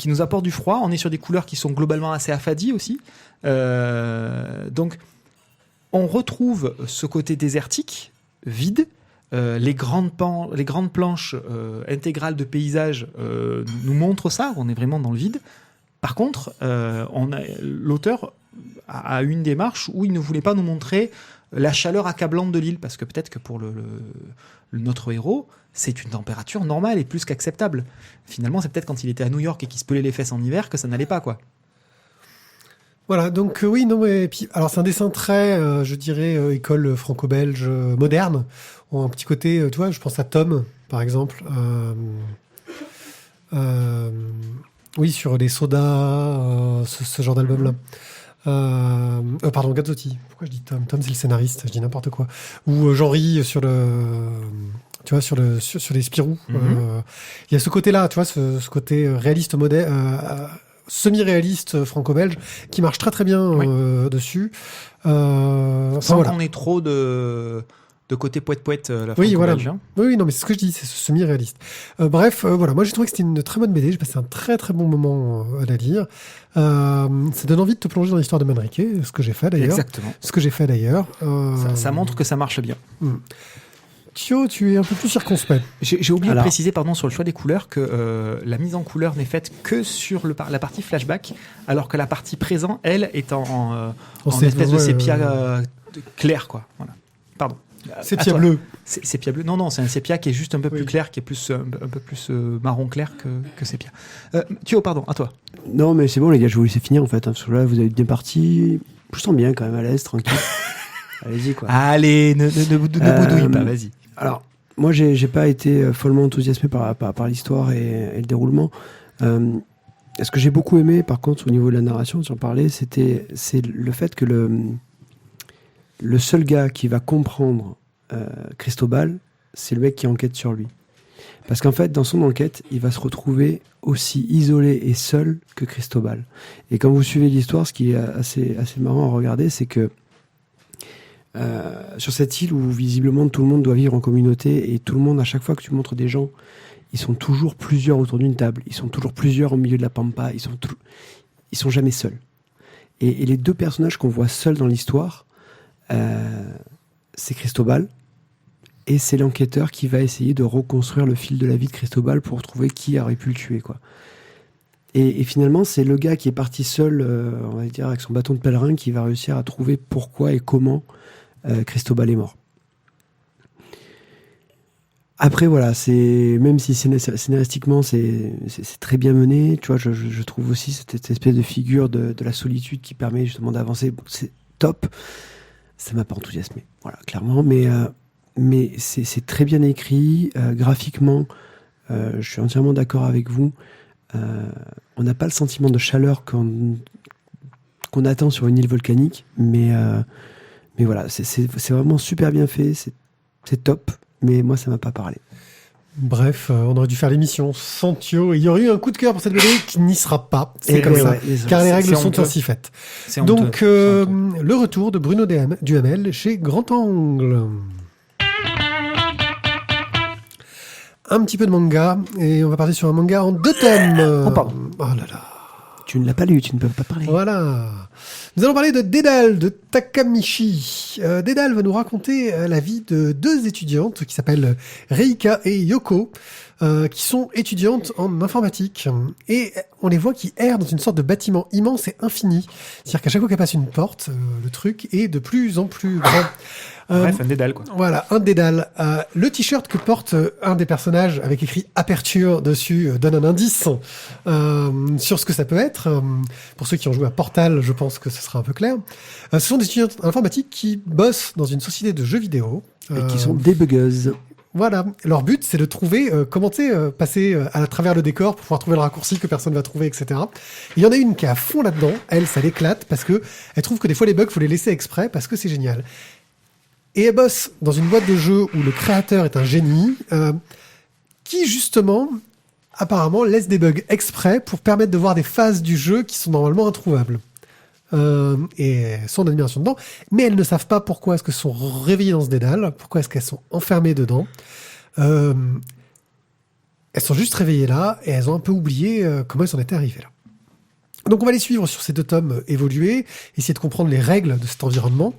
nous apporte du froid. On est sur des couleurs qui sont globalement assez affadies aussi. Donc, on retrouve ce côté désertique, vide. Les grandes planches intégrales de paysage nous montrent ça. On est vraiment dans le vide. Par contre, l'auteur a une démarche où il ne voulait pas nous montrer la chaleur accablante de l'île, parce que peut-être que pour notre héros, c'est une température normale et plus qu'acceptable. Finalement, c'est peut-être quand il était à New York et qu'il se pelait les fesses en hiver que ça n'allait pas, quoi. Voilà, donc oui, non, mais puis, alors c'est un dessin très, je dirais, école franco-belge moderne. Un petit côté, tu vois, je pense à Tom, par exemple. Oui, sur les sodas, ce genre d'album-là. Pardon, Gazzotti. Pourquoi je dis Tom? Tom, c'est le scénariste, je dis n'importe quoi. Ou Jean-Ry sur tu vois, sur les Spirou. Il y a ce côté-là, tu vois, ce côté réaliste semi-réaliste franco-belge qui marche très très bien dessus. Sans qu'on ait trop de côté poète-poète, la oui, voilà. franco-belge. Oui, non, mais c'est ce que je dis, c'est semi-réaliste. Bref, voilà, moi j'ai trouvé que c'était une très bonne BD, j'ai passé un très très bon moment à la lire. Ça donne envie de te plonger dans l'histoire de Manrique, ce que j'ai fait d'ailleurs. Exactement. Ça montre que ça marche bien. Thio, tu es un peu plus circonspect. J'ai oublié de préciser, sur le choix des couleurs, que la mise en couleur n'est faite que sur la partie flashback, alors que la partie présent, elle, est en espèce de sépia clair, quoi. Voilà. Pardon. Sépia bleu. Sépia bleu. Non, c'est un sépia qui est juste un peu plus clair, qui est un peu plus marron clair que sépia. Thio, pardon, à toi. Non, mais c'est bon, les gars, je vous laisse finir, en fait. Parce que là, vous avez bien parti. Je vous sens bien, quand même, à l'aise, tranquille. Allez-y, quoi. Allez, ne boudouille pas, vas-y. Alors, moi, j'ai pas été follement enthousiasmé par l'histoire et le déroulement. Ce que j'ai beaucoup aimé, par contre, au niveau de la narration, tu en parlais, c'est le fait que le seul gars qui va comprendre Cristobal, c'est le mec qui enquête sur lui. Parce qu'en fait, dans son enquête, il va se retrouver aussi isolé et seul que Cristobal. Et quand vous suivez l'histoire, ce qui est assez marrant à regarder, c'est que sur cette île où visiblement tout le monde doit vivre en communauté et tout le monde, à chaque fois que tu montres des gens, ils sont toujours plusieurs autour d'une table, ils sont toujours plusieurs au milieu de la pampa, ils sont jamais seuls. Et les deux personnages qu'on voit seuls dans l'histoire, c'est Cristobal et c'est l'enquêteur qui va essayer de reconstruire le fil de la vie de Cristobal pour trouver qui aurait pu le tuer, quoi. Et finalement, c'est le gars qui est parti seul, on va dire, avec son bâton de pèlerin, qui va réussir à trouver pourquoi et comment Cristobal est mort. Après, voilà, même si scénaristiquement c'est très bien mené, tu vois, je trouve aussi cette espèce de figure de la solitude qui permet justement d'avancer. C'est top. Ça m'a pas enthousiasmé, voilà, clairement, mais c'est très bien écrit, graphiquement. Je suis entièrement d'accord avec vous. On n'a pas le sentiment de chaleur qu'on attend sur une île volcanique, mais voilà, c'est vraiment super bien fait, c'est top, mais moi ça m'a pas parlé. Bref, on aurait dû faire l'émission sans Thio, et il y aurait eu un coup de cœur pour cette BD qui n'y sera pas, c'est comme ça, car les règles sont ainsi faites. Donc, le retour de Bruno Duhamel chez Grand Angle. Un petit peu de manga, et on va partir sur un manga en 2 tomes. Oh, pardon. Oh là là. Tu ne l'as pas lu, tu ne peux pas parler. Voilà. Nous allons parler de Dédale, de Takamichi. Dédale va nous raconter la vie de 2 étudiantes qui s'appellent Reika et Yoko, qui sont étudiantes en informatique. Et on les voit qui errent dans une sorte de bâtiment immense et infini. C'est-à-dire qu'à chaque fois qu'elles passent une porte, le truc est de plus en plus grand. Bref, un dédale, quoi. Voilà, un dédale. Le t-shirt que porte un des personnages avec écrit Aperture dessus donne un indice sur ce que ça peut être. Pour ceux qui ont joué à Portal, je pense que ce sera un peu clair. Ce sont des étudiants informatiques qui bossent dans une société de jeux vidéo. Et qui sont débuggeuses. Voilà, leur but c'est de trouver comment passer à travers le décor pour pouvoir trouver le raccourci que personne va trouver, etc. Il y en a une qui est à fond là-dedans, elle, ça l'éclate parce que elle trouve que des fois les bugs faut les laisser exprès parce que c'est génial. Et elle bosse dans une boîte de jeux où le créateur est un génie qui justement apparemment laisse des bugs exprès pour permettre de voir des phases du jeu qui sont normalement introuvables. et elles sont en admiration dedans, mais elles ne savent pas pourquoi est-ce qu'elles sont réveillées dans ce dédale, pourquoi est-ce qu'elles sont enfermées dedans. Elles sont juste réveillées là et elles ont un peu oublié comment elles en étaient arrivées là. Donc on va les suivre sur ces 2 tomes évolués, essayer de comprendre les règles de cet environnement.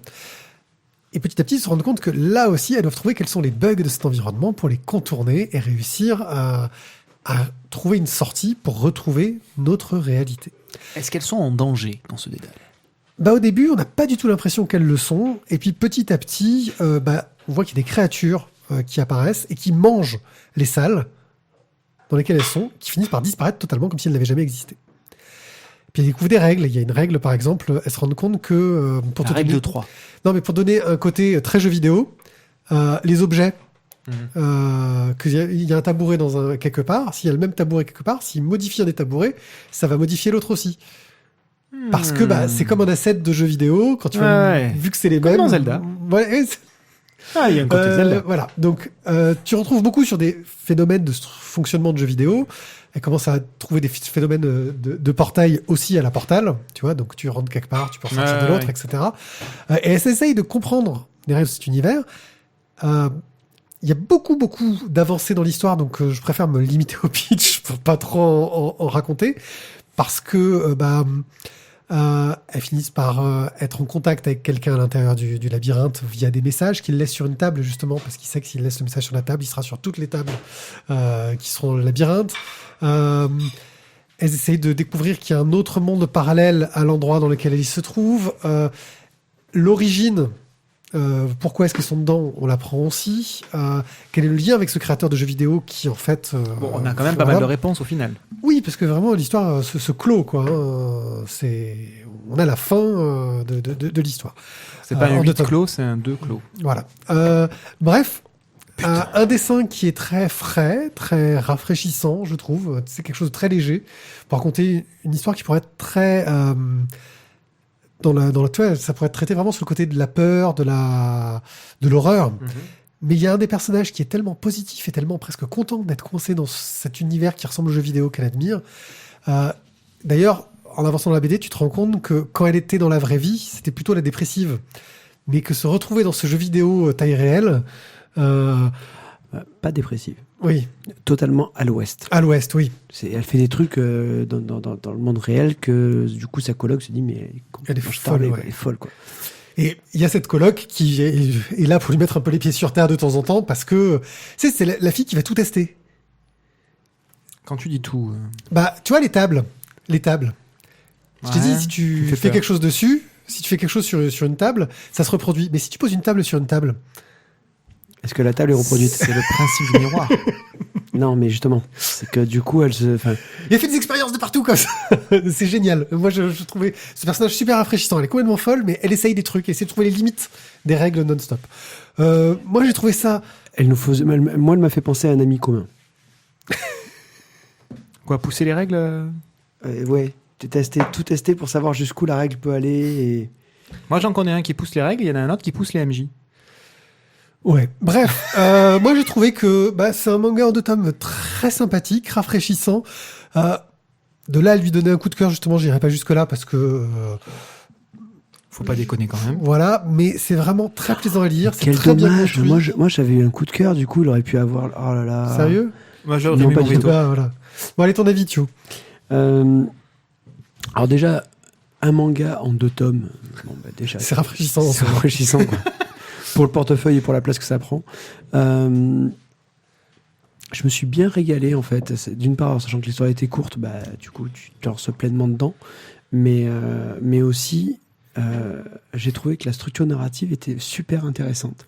Et petit à petit, se rendre compte que là aussi, elles doivent trouver quels sont les bugs de cet environnement pour les contourner et réussir à trouver une sortie pour retrouver notre réalité. Est-ce qu'elles sont en danger dans ce dédale? Au début, on n'a pas du tout l'impression qu'elles le sont. Et puis petit à petit, on voit qu'il y a des créatures qui apparaissent et qui mangent les salles dans lesquelles elles sont, qui finissent par disparaître totalement comme si elles n'avaient jamais existé. Puis elles découvrent des règles. Il y a une règle, par exemple, elles se rendent compte que... pour La règle de 3. Non, mais pour donner un côté très jeu vidéo, les objets, qu'il y a un tabouret quelque part, s'il y a le même tabouret quelque part, s'il modifie un des tabourets, ça va modifier l'autre aussi. Parce que c'est comme un asset de jeu vidéo, quand tu vu que c'est les comme mêmes... dans Zelda. Ouais, Il y a un côté Zelda. Voilà, donc tu retrouves beaucoup sur des phénomènes de fonctionnement de jeux vidéo. Elle commence à trouver des phénomènes de portail aussi à la Portal, tu vois, donc tu rentres quelque part, tu peux ressortir de l'autre, etc. Et elle s'essaye de comprendre les règles de cet univers. Il y a beaucoup d'avancées dans l'histoire, donc je préfère me limiter au pitch pour pas trop en raconter, parce que elles finissent par être en contact avec quelqu'un à l'intérieur du labyrinthe via des messages qu'il laisse sur une table, justement, parce qu'il sait que s'il laisse le message sur la table, il sera sur toutes les tables qui seront le labyrinthe. Elles essayent de découvrir qu'il y a un autre monde parallèle à l'endroit dans lequel elles se trouvent. L'origine, pourquoi est-ce qu'elles sont dedans, on l'apprend aussi. Quel est le lien avec ce créateur de jeux vidéo qui, en fait... on a quand même pas mal de réponses au final. Oui, parce que vraiment, l'histoire se clôt, quoi. On a la fin de l'histoire. C'est pas un 8 clos, c'est un 2 clos. Voilà. Bref, un dessin qui est très frais, très rafraîchissant, je trouve. C'est quelque chose de très léger pour raconter une histoire qui pourrait être très... ça pourrait être traité vraiment sur le côté de la peur, de l'horreur. Mais il y a un des personnages qui est tellement positif et tellement presque content d'être coincé dans cet univers qui ressemble au jeu vidéo qu'elle admire. D'ailleurs, en avançant dans la BD, tu te rends compte que quand elle était dans la vraie vie, c'était plutôt la dépressive. Mais que se retrouver dans ce jeu vidéo taille réelle... pas dépressive. Oui. Totalement à l'ouest. À l'ouest, oui. Elle fait des trucs dans le monde réel que du coup sa coloc se dit mais elle est folle, elle est folle, quoi. Et il y a cette coloc qui est là pour lui mettre un peu les pieds sur terre de temps en temps parce que c'est la fille qui va tout tester. Quand tu dis tout... tu vois les tables. Je t'ai dit, si tu fais quelque chose dessus, si tu fais quelque chose sur une table, ça se reproduit. Mais si tu poses une table sur une table... Est-ce que la table est reproduite? C'est le principe du miroir. Non, mais justement, c'est que du coup, elle se... Il a fait des expériences de partout comme ça. C'est génial. Moi, je trouvais ce personnage super rafraîchissant. Elle est complètement folle, mais elle essaye des trucs, essaie de trouver les limites des règles non-stop. Moi, j'ai trouvé ça... Moi, elle m'a fait penser à un ami commun. Quoi, pousser les règles Ouais, tout tester pour savoir jusqu'où la règle peut aller. Et... Moi, j'en connais un qui pousse les règles, il y en a un autre qui pousse les MJ. Ouais, bref, moi j'ai trouvé que c'est un manga en 2 tomes très sympathique, rafraîchissant. De là à lui donner un coup de cœur, justement, j'irai pas jusque-là parce que... Faut pas déconner quand même. Voilà, mais c'est vraiment très plaisant à lire. Quel très dommage. Bien moi j'avais eu un coup de cœur, du coup il aurait pu avoir... Oh là là. Sérieux? Moi j'aurais Non, mis pas mon du veto. Voilà. Bon, allez, ton avis, Thio. Alors déjà, un manga en 2 tomes, déjà... C'est rafraîchissant. C'est rafraîchissant, quoi. Pour le portefeuille et pour la place que ça prend. Je me suis bien régalé, en fait. D'une part, sachant que l'histoire était courte, du coup, tu te lances pleinement dedans. Mais aussi, j'ai trouvé que la structure narrative était super intéressante.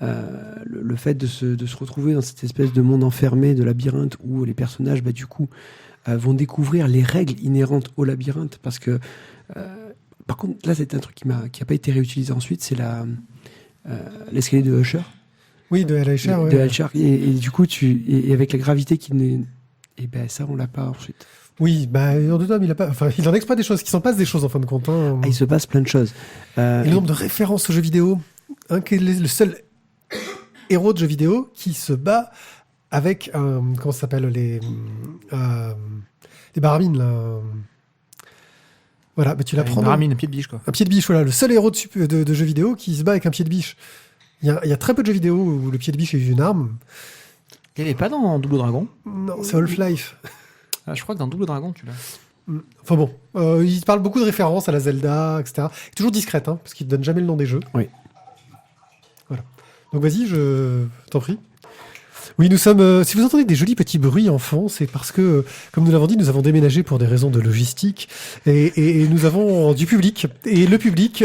Le fait de se retrouver dans cette espèce de monde enfermé, de labyrinthe, où les personnages, du coup, vont découvrir les règles inhérentes au labyrinthe. Parce que, par contre, là, c'est un truc qui n'a pas été réutilisé ensuite, c'est l'escalier de Usher. Oui, de L. Usher. De Usher. Et du coup, et avec la gravité qui n'est... Et ça, on l'a pas ensuite. Oui, en 2 tomes, il en exploite des choses, qui s'en passe des choses en fin de compte. Il se passe plein de choses. Et le nombre de références aux jeux vidéo, qui est le seul héros de jeux vidéo qui se bat avec comment ça s'appelle, les barabines là. Voilà, bah, tu l'apprends. Une ramine, un pied de biche, quoi. Un pied de biche, voilà, le seul héros de jeux vidéo qui se bat avec un pied de biche. Il y a très peu de jeux vidéo où le pied de biche est une arme. Il n'y avait pas dans Double Dragon? Non, c'est Half-Life. Ah, je crois que dans Double Dragon, tu l'as. Enfin bon, il parle beaucoup de références à la Zelda, etc. Et toujours discrète, hein, parce qu'il ne donne jamais le nom des jeux. Oui. Voilà. Donc vas-y, je t'en prie. Oui, nous sommes. Si vous entendez des jolis petits bruits en fond, c'est parce que, comme nous l'avons dit, nous avons déménagé pour des raisons de logistique et nous avons du public. Et le public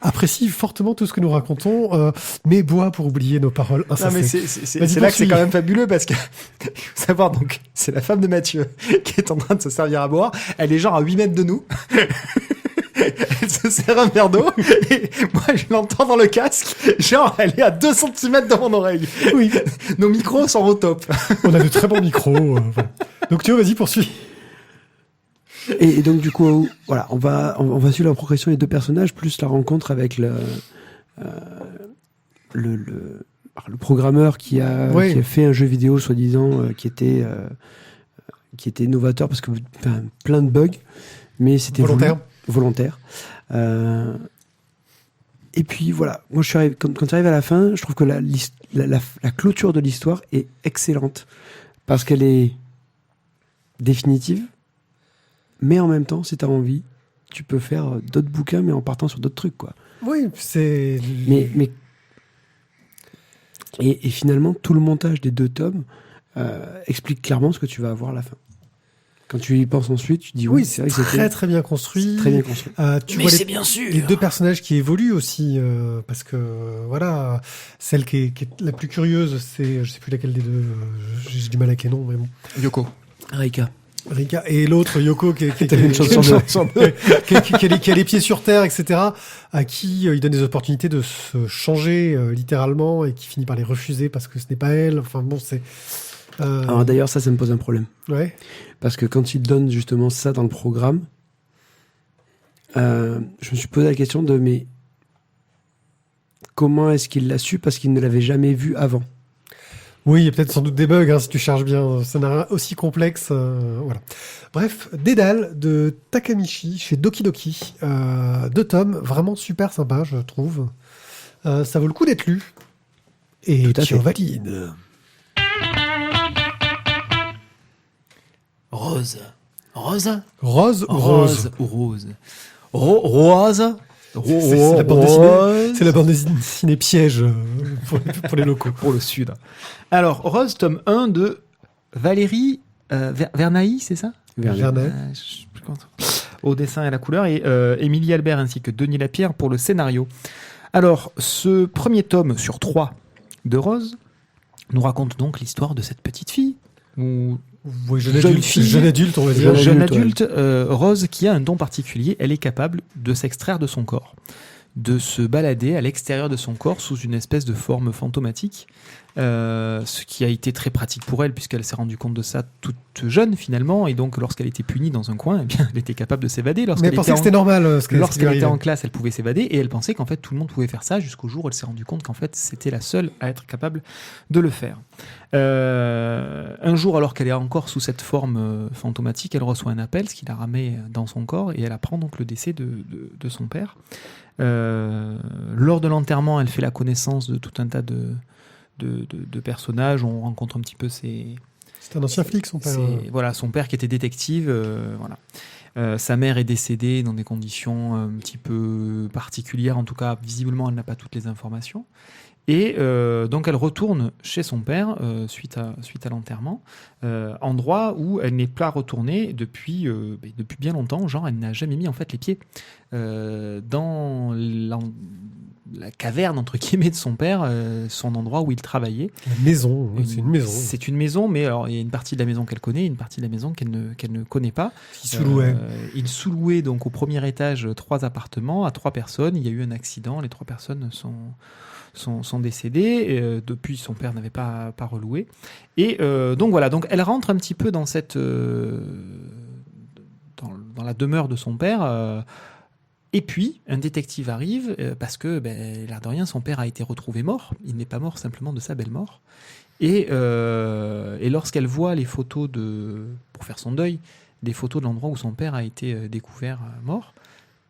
apprécie fortement tout ce que nous racontons, mais boit pour oublier nos paroles Non, mais insensées. c'est Vas-y, là que c'est poursuis. quand même fabuleux parce que, il faut savoir, donc, c'est la femme de Mathieu qui est en train de se servir à boire. Elle est genre à 8 mètres de nous. Elle se sert un verre d'eau et moi je l'entends dans le casque, genre elle est à 2 cm de mon oreille. Oui, Nos micros sont au top. on a de très bons micros. Voilà. Donc Théo, vas-y, poursuis. Et donc du coup, voilà, on va suivre la progression des deux personnages plus la rencontre avec le programmeur qui a fait un jeu vidéo soi-disant qui était novateur parce que plein de bugs, mais c'était volontaire. Et puis voilà, moi je suis arrivé, quand tu arrives à la fin, je trouve que la clôture de l'histoire est excellente parce qu'elle est définitive, mais en même temps, si tu as envie, tu peux faire d'autres bouquins, mais en partant sur d'autres trucs, quoi. Oui, c'est. Et finalement, tout le montage des 2 tomes explique clairement ce que tu vas avoir à la fin. Quand tu y penses ensuite, tu te dis Oui, c'est vrai que très très bien construit. très bien construit. Tu vois les 2 personnages qui évoluent aussi, parce que voilà, celle qui est la plus curieuse, c'est, je sais plus laquelle des deux, j'ai du mal avec les noms, mais bon. Yoko. Rika. Rika, et l'autre Yoko qui T'as une chance sur deux. qui a les pieds sur terre, etc., à qui il donne des opportunités de se changer littéralement et qui finit par les refuser parce que ce n'est pas elle. Enfin bon, c'est. Alors d'ailleurs, ça me pose un problème. Ouais. Parce que quand il donne justement ça dans le programme, je me suis posé la question de mais comment est-ce qu'il l'a su parce qu'il ne l'avait jamais vu avant. Oui, il y a peut-être sans doute des bugs, hein, si tu charges bien. Ça n'a rien aussi complexe. Voilà. Bref, Dédale de Takamichi chez Doki Doki. 2 tomes, vraiment super sympa, je trouve. Ça vaut le coup d'être lu. Et Tout à tu fait. valides. Rose. Rose. Rose ou Rose Ou Rose. Rose. C'est la bande dessinée. C'est la bande dessinée piège pour les locaux. Pour le sud. Alors, Rose, tome 1 de Valérie Vernaï, c'est ça? Vernet. Je sais plus comment. Au dessin et à la couleur, et Émilie Albert ainsi que Denis Lapierre pour le scénario. Alors, ce premier tome sur 3 de Rose nous raconte donc l'histoire de cette petite fille, ou Oui, jeune adulte, on va dire. jeune adulte, Rose, qui a un don particulier. Elle est capable de s'extraire de son corps, de se balader à l'extérieur de son corps sous une espèce de forme fantomatique, ce qui a été très pratique pour elle puisqu'elle s'est rendue compte de ça toute jeune finalement, et donc lorsqu'elle était punie dans un coin, eh bien, elle était capable de s'évader. Mais elle pensait que c'était normal. Lorsqu'elle était en classe, elle pouvait s'évader, et elle pensait qu'en fait tout le monde pouvait faire ça, jusqu'au jour où elle s'est rendue compte qu'en fait c'était la seule à être capable de le faire. Un jour, alors qu'elle est encore sous cette forme fantomatique, elle reçoit un appel, ce qui la ramène dans son corps, et elle apprend donc le décès de son père. Lors de l'enterrement, elle fait la connaissance de tout un tas de personnages. On rencontre un petit peu ses... C'est un ancien flic, son père. Voilà, son père qui était détective. Voilà. Sa mère est décédée dans des conditions un petit peu particulières. En tout cas, visiblement, elle n'a pas toutes les informations. Et donc, elle retourne chez son père suite à l'enterrement, endroit où elle n'est pas retournée depuis bien longtemps. Genre, elle n'a jamais mis en fait les pieds dans la caverne entre guillemets de son père, son endroit où il travaillait. La maison, c'est une maison. C'est une maison, mais alors il y a une partie de la maison qu'elle connaît, une partie de la maison qu'elle ne connaît pas. Qui sous-louait. Il sous-louait donc au premier étage 3 appartements à 3 personnes. Il y a eu un accident, les 3 personnes sont décédées. Depuis, son père n'avait pas reloué. Et donc voilà, donc elle rentre un petit peu dans cette dans la demeure de son père. Et puis, un détective arrive parce que, l'air de rien, son père a été retrouvé mort. Il n'est pas mort simplement de sa belle mort. Et lorsqu'elle voit les photos pour faire son deuil, des photos de l'endroit où son père a été découvert mort.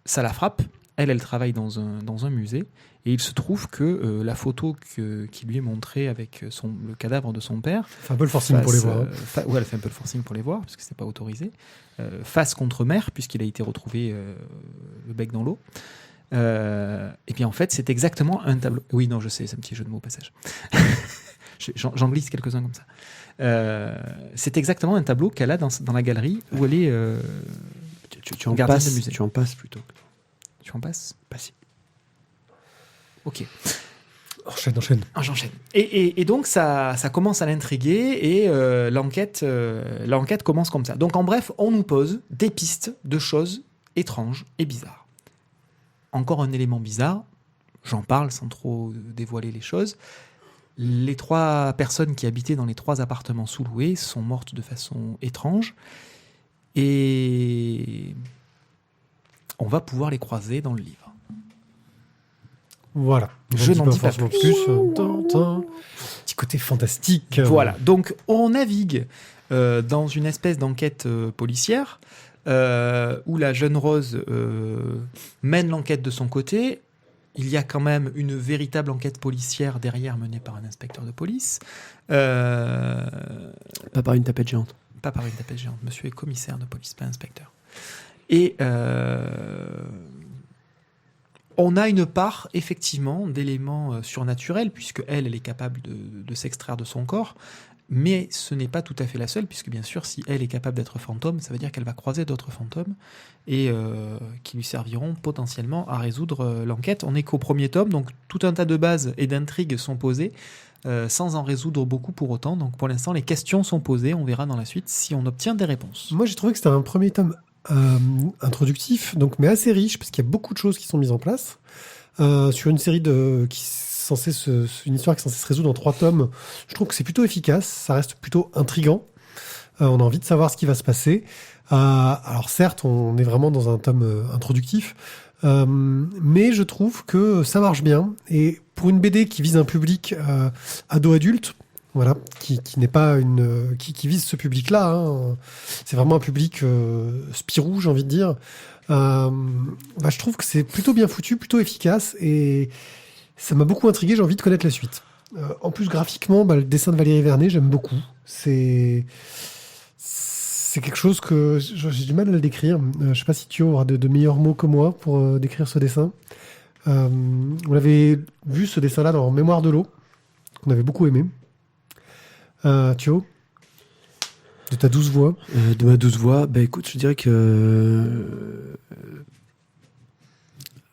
Ça la frappe. Elle travaille dans un musée. Et il se trouve que la photo qui lui est montrée avec le cadavre de son père... Fait un peu le forcing pour les voir. Ouais, elle fait un peu le forcing pour les voir, parce que c'était pas autorisé. Face contre mer, puisqu'il a été retrouvé le bec dans l'eau. Et bien en fait, c'est exactement un tableau... Oui, non, je sais, c'est un petit jeu de mots au passage. J'en glisse quelques-uns comme ça. C'est exactement un tableau qu'elle a dans la galerie où elle est... Tu en passes plutôt. Tu en passes ? Pas si. Ok. Enchaîne. J'enchaîne. Et donc, ça commence à l'intriguer et l'enquête commence comme ça. Donc, en bref, on nous pose des pistes de choses étranges et bizarres. Encore un élément bizarre, j'en parle sans trop dévoiler les choses. Les 3 personnes qui habitaient dans les 3 appartements sous-loués sont mortes de façon étrange. Et on va pouvoir les croiser dans le livre. Voilà. Je n'en dis pas forcément plus. Petit côté fantastique. Voilà. Donc, on navigue dans une espèce d'enquête policière où la jeune Rose mène l'enquête de son côté. Il y a quand même une véritable enquête policière derrière menée par un inspecteur de police. Pas par une tapette géante. Pas par une tapette géante. Monsieur est commissaire de police, pas inspecteur. Et on a une part, effectivement, d'éléments surnaturels, puisque elle est capable de s'extraire de son corps, mais ce n'est pas tout à fait la seule, puisque bien sûr, si elle est capable d'être fantôme, ça veut dire qu'elle va croiser d'autres fantômes, et qui lui serviront potentiellement à résoudre l'enquête. On n'est qu'au premier tome, donc tout un tas de bases et d'intrigues sont posées, sans en résoudre beaucoup pour autant. Donc pour l'instant, les questions sont posées, on verra dans la suite si on obtient des réponses. Moi, j'ai trouvé que c'était un premier tome introductif, donc, mais assez riche, parce qu'il y a beaucoup de choses qui sont mises en place. Sur une série une histoire qui est censée se résoudre en 3 tomes, je trouve que c'est plutôt efficace, ça reste plutôt intriguant. On a envie de savoir ce qui va se passer. Alors certes, on est vraiment dans un tome introductif, mais je trouve que ça marche bien. Et pour une BD qui vise un public ado-adulte, voilà, qui n'est pas qui vise ce public-là, hein, c'est vraiment un public Spirou, j'ai envie de dire. Je trouve que c'est plutôt bien foutu, plutôt efficace, et ça m'a beaucoup intrigué. J'ai envie de connaître la suite. En plus, graphiquement, le dessin de Valérie Vernet, j'aime beaucoup. C'est quelque chose que j'ai du mal à le décrire. Je sais pas si tu auras de meilleurs mots que moi pour décrire ce dessin. On avait vu ce dessin-là dans Mémoire de l'eau, qu'on avait beaucoup aimé. Thio, de ta douce voix. De ma douce voix, écoute, je dirais que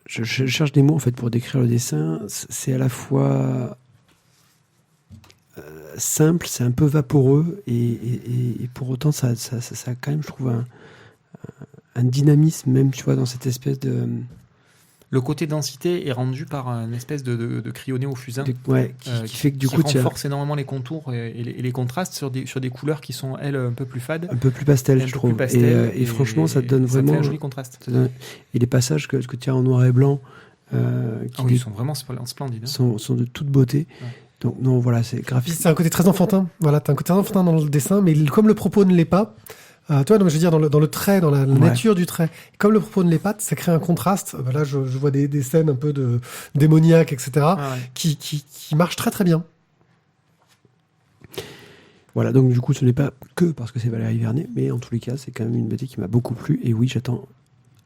je cherche des mots en fait pour décrire le dessin. C'est à la fois simple, c'est un peu vaporeux et pour autant ça a quand même, je trouve, un dynamisme même, tu vois, dans cette espèce de... Le côté densité est rendu par une espèce de crayonné au fusain. Qui fait que du qui coup, renforce énormément les contours et les contrastes sur des couleurs qui sont, elles, un peu plus fades. Un peu plus pastel, je trouve. Et franchement, ça te donne vraiment... Ça fait un joli contraste. Et les passages que tu as en noir et blanc... ils sont vraiment splendides. Sont de toute beauté. Ouais. Donc, non, voilà, c'est graphique. C'est un côté très enfantin. Voilà, t'as un côté très enfantin dans le dessin, mais comme le propos ne l'est pas... tu vois, je veux dire, dans le trait, dans la nature du trait, comme le propos ne l'est pas, ça crée un contraste. Là, je vois des scènes un peu de démoniaques, etc., qui marchent très très bien. Voilà, donc du coup, ce n'est pas que parce que c'est Valérie Vernet, mais en tous les cas, c'est quand même une BD qui m'a beaucoup plu. Et oui, j'attends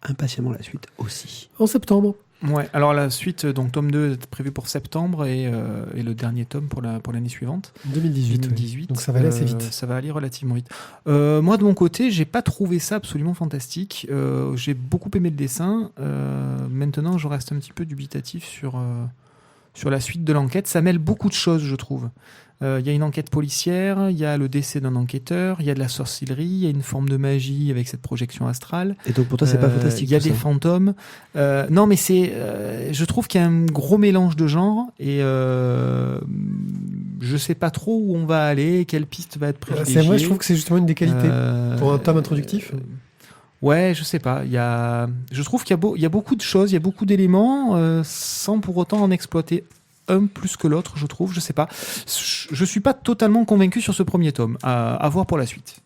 impatiemment la suite aussi. En septembre. Ouais, alors la suite, donc tome 2 est prévu pour septembre et le dernier tome pour l'année suivante. 2018. Oui. Donc ça va aller assez vite. Ça va aller relativement vite. Moi, de mon côté, j'ai pas trouvé ça absolument fantastique. J'ai beaucoup aimé le dessin. Maintenant, je reste un petit peu dubitatif sur la suite de l'enquête. Ça mêle beaucoup de choses, je trouve. Il y a une enquête policière, il y a le décès d'un enquêteur, il y a de la sorcellerie, il y a une forme de magie avec cette projection astrale. Et donc pour toi, c'est pas fantastique. Il y a des fantômes. Non, mais je trouve qu'il y a un gros mélange de genres et je sais pas trop où on va aller, quelle piste va être privilégiée. C'est vrai, je trouve que c'est justement une des qualités pour un tome introductif. Ouais, je sais pas. Je trouve qu'il y a beaucoup de choses, il y a beaucoup d'éléments, sans pour autant en exploiter un plus que l'autre, je trouve. Je sais pas. Je suis pas totalement convaincu sur ce premier tome. À voir pour la suite.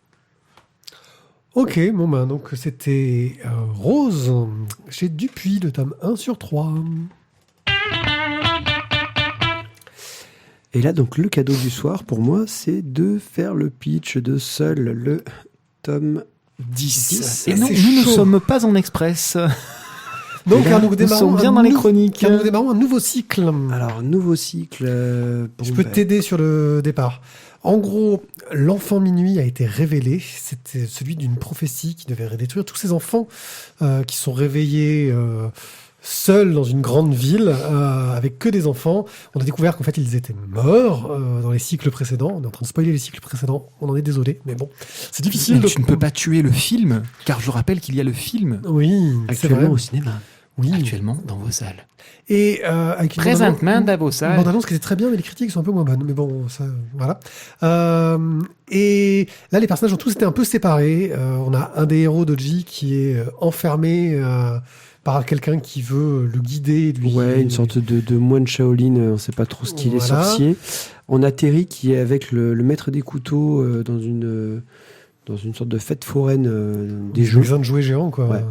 Ok, bon ben donc c'était Rose chez Dupuis, le tome 1/3. Et là, donc, le cadeau du soir, pour moi, c'est de faire le pitch de seul le tome 10. Et non, c'est nous ne chaud. sommes pas en express. Donc, Et là, nous démarrons sommes bien un dans les nou- chroniques. car nous démarrons un nouveau cycle. Alors, nouveau cycle. Je peux t'aider sur le départ. En gros, l'enfant minuit a été révélé. C'était celui d'une prophétie qui devait détruire tous ces enfants qui sont réveillés seuls dans une grande ville avec que des enfants. On a découvert qu'en fait, ils étaient morts dans les cycles précédents. On est en train de spoiler les cycles précédents. On en est désolé, mais bon, c'est difficile. Mais tu ne peux pas tuer le film, car je rappelle qu'il y a le film Oui, c'est Actuellement vrai. au cinéma. Oui. actuellement dans vos salles. Et avec une Présentement dans vos Une salles. bande-annonce qui était très bien, mais les critiques sont un peu moins bonnes. Mais bon, ça, voilà. Et là, les personnages ont tous été un peu séparés. On a un des héros d'Oji qui est enfermé par quelqu'un qui veut le guider. Lui, Ouais, une sorte de moine Shaolin, on sait pas trop ce qu'il est Voilà. sorcier. On a Terry qui est avec le maître des couteaux dans une sorte de fête foraine des Des jeux. magasins de jouets géants, quoi. Ouais.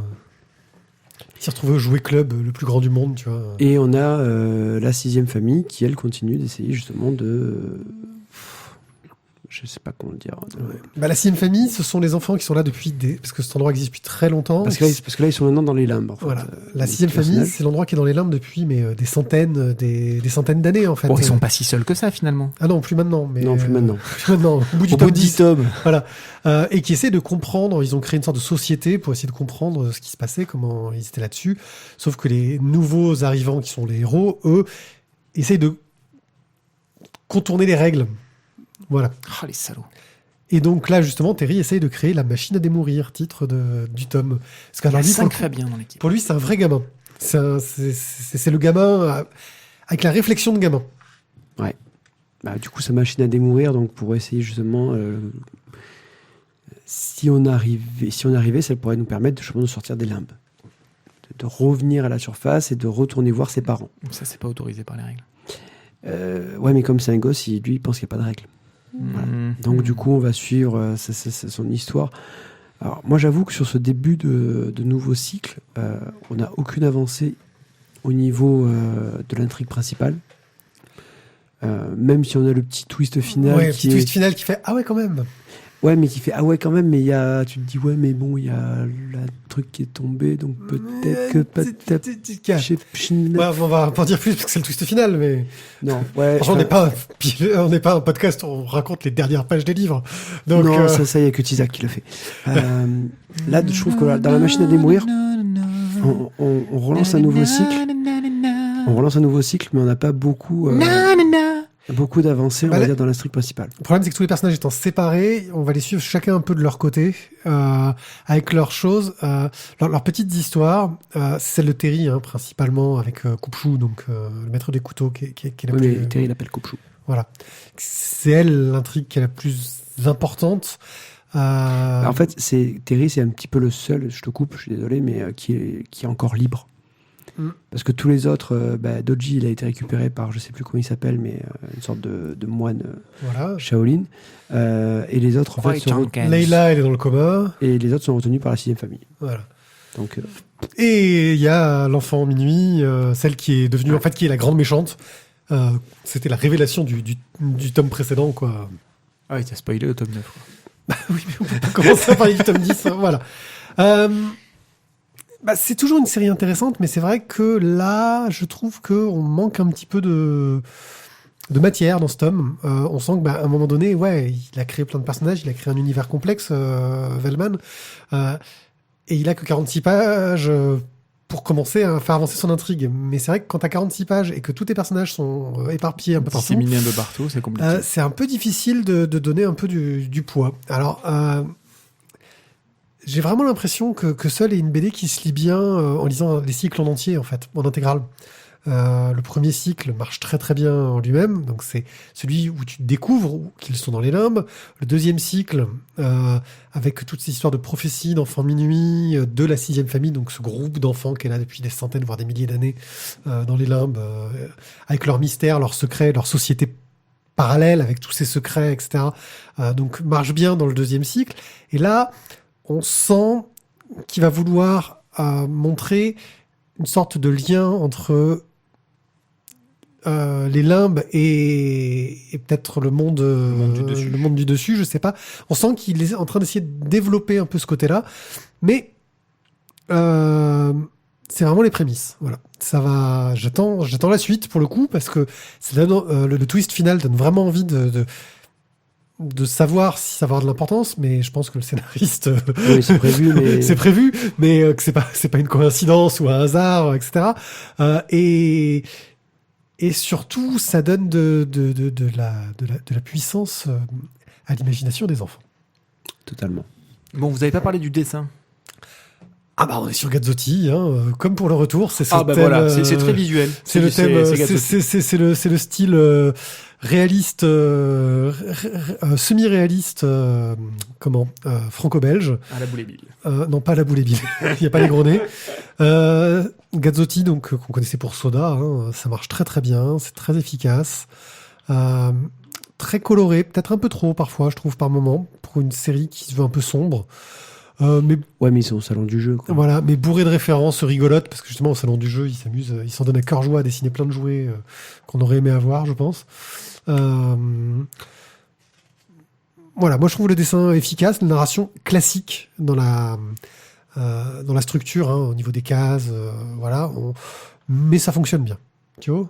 Il s'est retrouvé au jouet club le plus grand du monde, tu vois. Et on a la 6e famille qui, elle, continue d'essayer justement de... Je sais pas comment le dire. Bah, la 6e famille, ce sont les enfants qui sont là depuis parce que cet endroit existe depuis très longtemps. Parce que là, ils sont maintenant dans les limbes. En fait. Voilà. La Les 6e famille, personnages. c'est l'endroit qui est dans les limbes depuis des centaines d'années, en fait. Bon, ils sont pas si seuls que ça finalement. Ah non, plus maintenant. Mais, Non, plus maintenant. plus maintenant. Au bout du Au tome bout de 10 10. tomes. Voilà. Et qui essaient de comprendre. Ils ont créé une sorte de société pour essayer de comprendre ce qui se passait, comment ils étaient là-dessus. Sauf que les nouveaux arrivants, qui sont les héros, eux, essayent de contourner les règles. Voilà. Oh les salauds. Et donc là, justement, Terry essaye de créer la machine à démourir, titre du tome. Parce Il y a qu'alors, lui, 5 Fabien dans l'équipe. pour lui, c'est un vrai gamin. C'est le gamin avec la réflexion de gamin. Bah, du coup, sa machine à démourir, donc pour essayer justement, si on arrivait, ça pourrait nous permettre justement de sortir des limbes, de revenir à la surface et de retourner voir ses parents. Ça, c'est pas autorisé par les règles. Ouais, mais comme c'est un gosse, lui, il pense qu'il n'y a pas de règles. Voilà. Donc du coup, on va suivre son histoire. Alors moi, j'avoue que sur ce début de nouveau cycle, on n'a aucune avancée au niveau de l'intrigue principale. Même si on a le petit twist final Ouais, qui petit twist final qui fait ah ouais quand même. Ouais, mais qui fait ah ouais quand même, mais tu te dis ouais, mais bon, il y a le truc qui est tombé, donc peut-être que Ouais, on va pas en dire plus parce que c'est le twist final, mais non, ouais. franchement, on n'est pas un podcast où on raconte les dernières pages des livres. Donc non, ça y a que Tizak qui le fait. Là, je trouve que dans la machine à démourir, on relance un nouveau cycle. On relance un nouveau cycle, mais on n'a pas beaucoup d'avancées, on va dire, dans l'intrigue principale. le problème, c'est que tous les personnages étant séparés, on va les suivre chacun un peu de leur côté, avec leurs choses, leurs petites histoires. C'est celle de Terry, hein, principalement, avec Koupchou, donc le maître des couteaux, qui est la Oui, plus... mais Terry l'appelle Koupchou. Voilà. C'est elle, l'intrigue qui est la plus importante. En fait, Terry, c'est un petit peu le seul, je te coupe, je suis désolé, mais qui est encore libre. Parce que tous les autres, Doji, il a été récupéré par, je sais plus comment il s'appelle, mais une sorte de moine voilà. Shaolin. Et les autres, en fait, Leila, elle est dans le coma. et les autres sont retenus par la 6e famille. Voilà. Donc, Et il y a l'enfant minuit, celle qui est devenue, en fait, qui est la grande méchante. C'était la révélation du tome précédent, quoi. Ah oui, t'as spoilé le tome 9. Quoi. Oui, mais on peut pas commencer à parler du tome 10, hein, voilà. C'est toujours une série intéressante, mais c'est vrai que là, je trouve qu'on manque un petit peu de matière dans ce tome. On sent qu'à un moment donné, ouais, il a créé plein de personnages, il a créé un univers complexe, Velman, et il a que 46 pages pour commencer à faire avancer son intrigue. Mais c'est vrai que quand t'as 46 pages et que tous tes personnages sont éparpillés un peu partout, Disséminé un peu partout, c'est compliqué. c'est un peu difficile de donner un peu du poids. Alors, j'ai vraiment l'impression que Seul est une BD qui se lit bien en lisant les cycles en entier, en fait, en intégrale. Le premier cycle marche très très bien en lui-même, donc c'est celui où tu découvres qu'ils sont dans les limbes. Le deuxième cycle, avec toutes ces histoires de prophéties, d'enfants minuit, de la 6e famille, donc ce groupe d'enfants qui est là depuis des centaines, voire des milliers d'années, dans les limbes, avec leurs mystères, leurs secrets, leur société parallèle, avec tous ces secrets, etc. Donc marche bien dans le deuxième cycle. Et là, on sent qu'il va vouloir montrer une sorte de lien entre les limbes et peut-être le monde du dessus, je sais pas. On sent qu'il est en train d'essayer de développer un peu ce côté-là, mais c'est vraiment les prémices. Voilà, ça va. J'attends la suite pour le coup parce que le twist final donne vraiment envie de savoir si ça va avoir de l'importance, mais je pense que le scénariste Oui, c'est prévu, mais c'est prévu, mais que c'est pas une coïncidence ou un hasard, etc. Et surtout, ça donne de la puissance à l'imagination des enfants. totalement. Bon, vous avez pas parlé du dessin. Ah bah on est sur Gazzotti, hein, comme pour le retour, c'est ce thème. Voilà, c'est très visuel. C'est le thème, Gazzotti. c'est le style réaliste, semi-réaliste, franco-belge. À la boule et bille. Non, pas la boule et bille. Il n'y a pas les gros nez. Gazzotti, donc qu'on connaissait pour Soda, hein, ça marche très très bien, c'est très efficace, très coloré, peut-être un peu trop parfois, je trouve par moment, pour une série qui se veut un peu sombre. Mais ils sont au salon du jeu, quoi. voilà, mais bourré de références rigolotes, parce que justement au salon du jeu, ils s'amusent, ils s'en donnent à cœur joie à dessiner plein de jouets qu'on aurait aimé avoir, je pense. Voilà, moi je trouve le dessin efficace, la narration classique dans la structure, hein, au niveau des cases, voilà. Mais ça fonctionne bien. Tu vois ?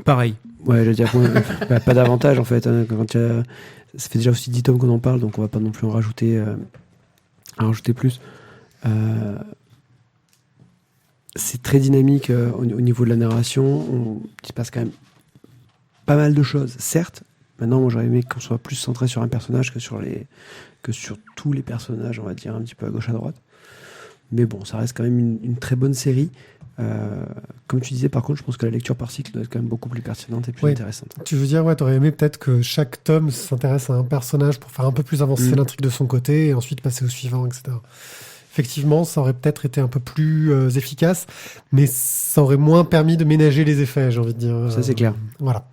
Pareil. Ouais, je veux dire, pas d'avantage en fait. Hein, ça fait déjà aussi 10 tomes qu'on en parle, donc on va pas non plus en rajouter plus. C'est très dynamique au niveau de la narration. Il se passe quand même pas mal de choses, certes. Maintenant, moi j'aurais aimé qu'on soit plus centré sur un personnage que sur tous les personnages, on va dire, un petit peu à gauche à droite. Mais bon, ça reste quand même une très bonne série. Comme tu disais, par contre, je pense que la lecture par cycle doit être quand même beaucoup plus pertinente et plus intéressante. Tu veux dire, t'aurais aimé peut-être que chaque tome s'intéresse à un personnage pour faire un peu plus avancer l'intrigue de son côté et ensuite passer au suivant, etc. Effectivement, ça aurait peut-être été un peu plus efficace, mais ça aurait moins permis de ménager les effets, j'ai envie de dire. Ça, c'est clair. Voilà.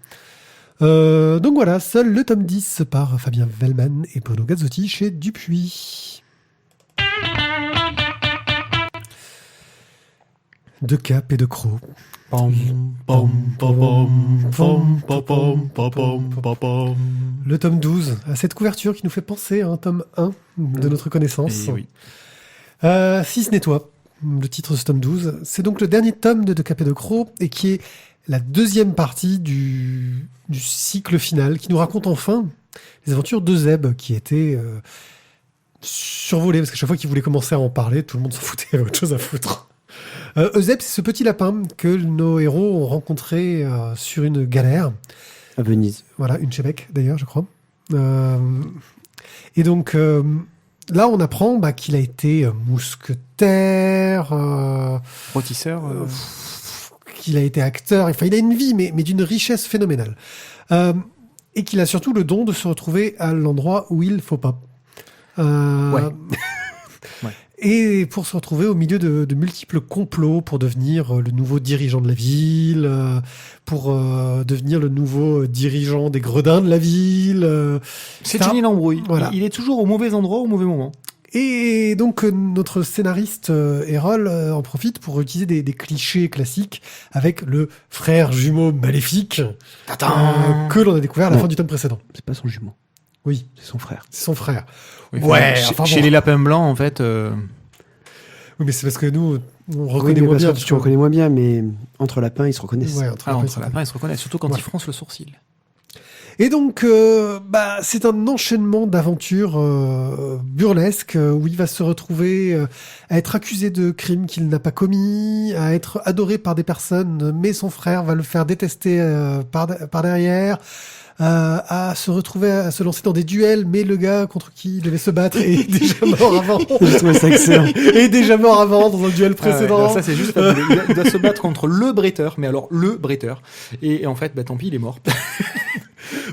Donc voilà, seul le tome 10 par Fabien Vellman et Bruno Gazzotti chez Dupuis. De Cap et de Croc. Le tome 12 a cette couverture qui nous fait penser à un tome 1 de notre connaissance. Et oui. Si ce n'est toi, le titre de ce tome 12, c'est donc le dernier tome de Cap et de Croc et qui est la deuxième partie du cycle final qui nous raconte enfin les aventures de Zeb qui étaient survolées parce qu'à chaque fois qu'il voulait commencer à en parler, tout le monde s'en foutait, avait autre chose à foutre. Euseb, c'est ce petit lapin que nos héros ont rencontré sur une galère. À Venise. Voilà, une Chebec d'ailleurs, je crois. Et donc, là, on apprend qu'il a été mousquetaire, Rôtisseur. qu'il a été acteur. Enfin, il a une vie, mais d'une richesse phénoménale. Et qu'il a surtout le don de se retrouver à l'endroit où il faut pas. Ouais. Et pour se retrouver au milieu de multiples complots pour devenir le nouveau dirigeant de la ville, pour devenir le nouveau dirigeant des gredins de la ville. C'est une embrouille. Voilà. Il est toujours au mauvais endroit, au mauvais moment. Et donc notre scénariste Errol en profite pour utiliser des clichés classiques avec le frère jumeau maléfique que l'on a découvert à la fin du tome précédent. C'est pas son jumeau. Oui, C'est son frère. c'est son frère. Oui, Ouais, chez, enfin bon. chez les lapins blancs, en fait. Oui, mais c'est parce que nous, on Oui, reconnaît mais moins parce bien. que tu reconnais moins bien, mais entre lapins, ils se reconnaissent. Ouais, entre Entre lapins, lapins, ils se reconnaissent, surtout quand Ouais. ils froncent le sourcil. Et donc, c'est un enchaînement d'aventures burlesques où il va se retrouver à être accusé de crimes qu'il n'a pas commis, à être adoré par des personnes, mais son frère va le faire détester par derrière, à se retrouver à se lancer dans des duels, mais le gars contre qui il devait se battre est déjà mort avant. J'ai trouvé ça excellent. est déjà mort avant dans un duel précédent. Alors ça, c'est juste parce qu'il doit se battre contre le bretteur, mais alors le bretteur. Et en fait, tant pis, il est mort.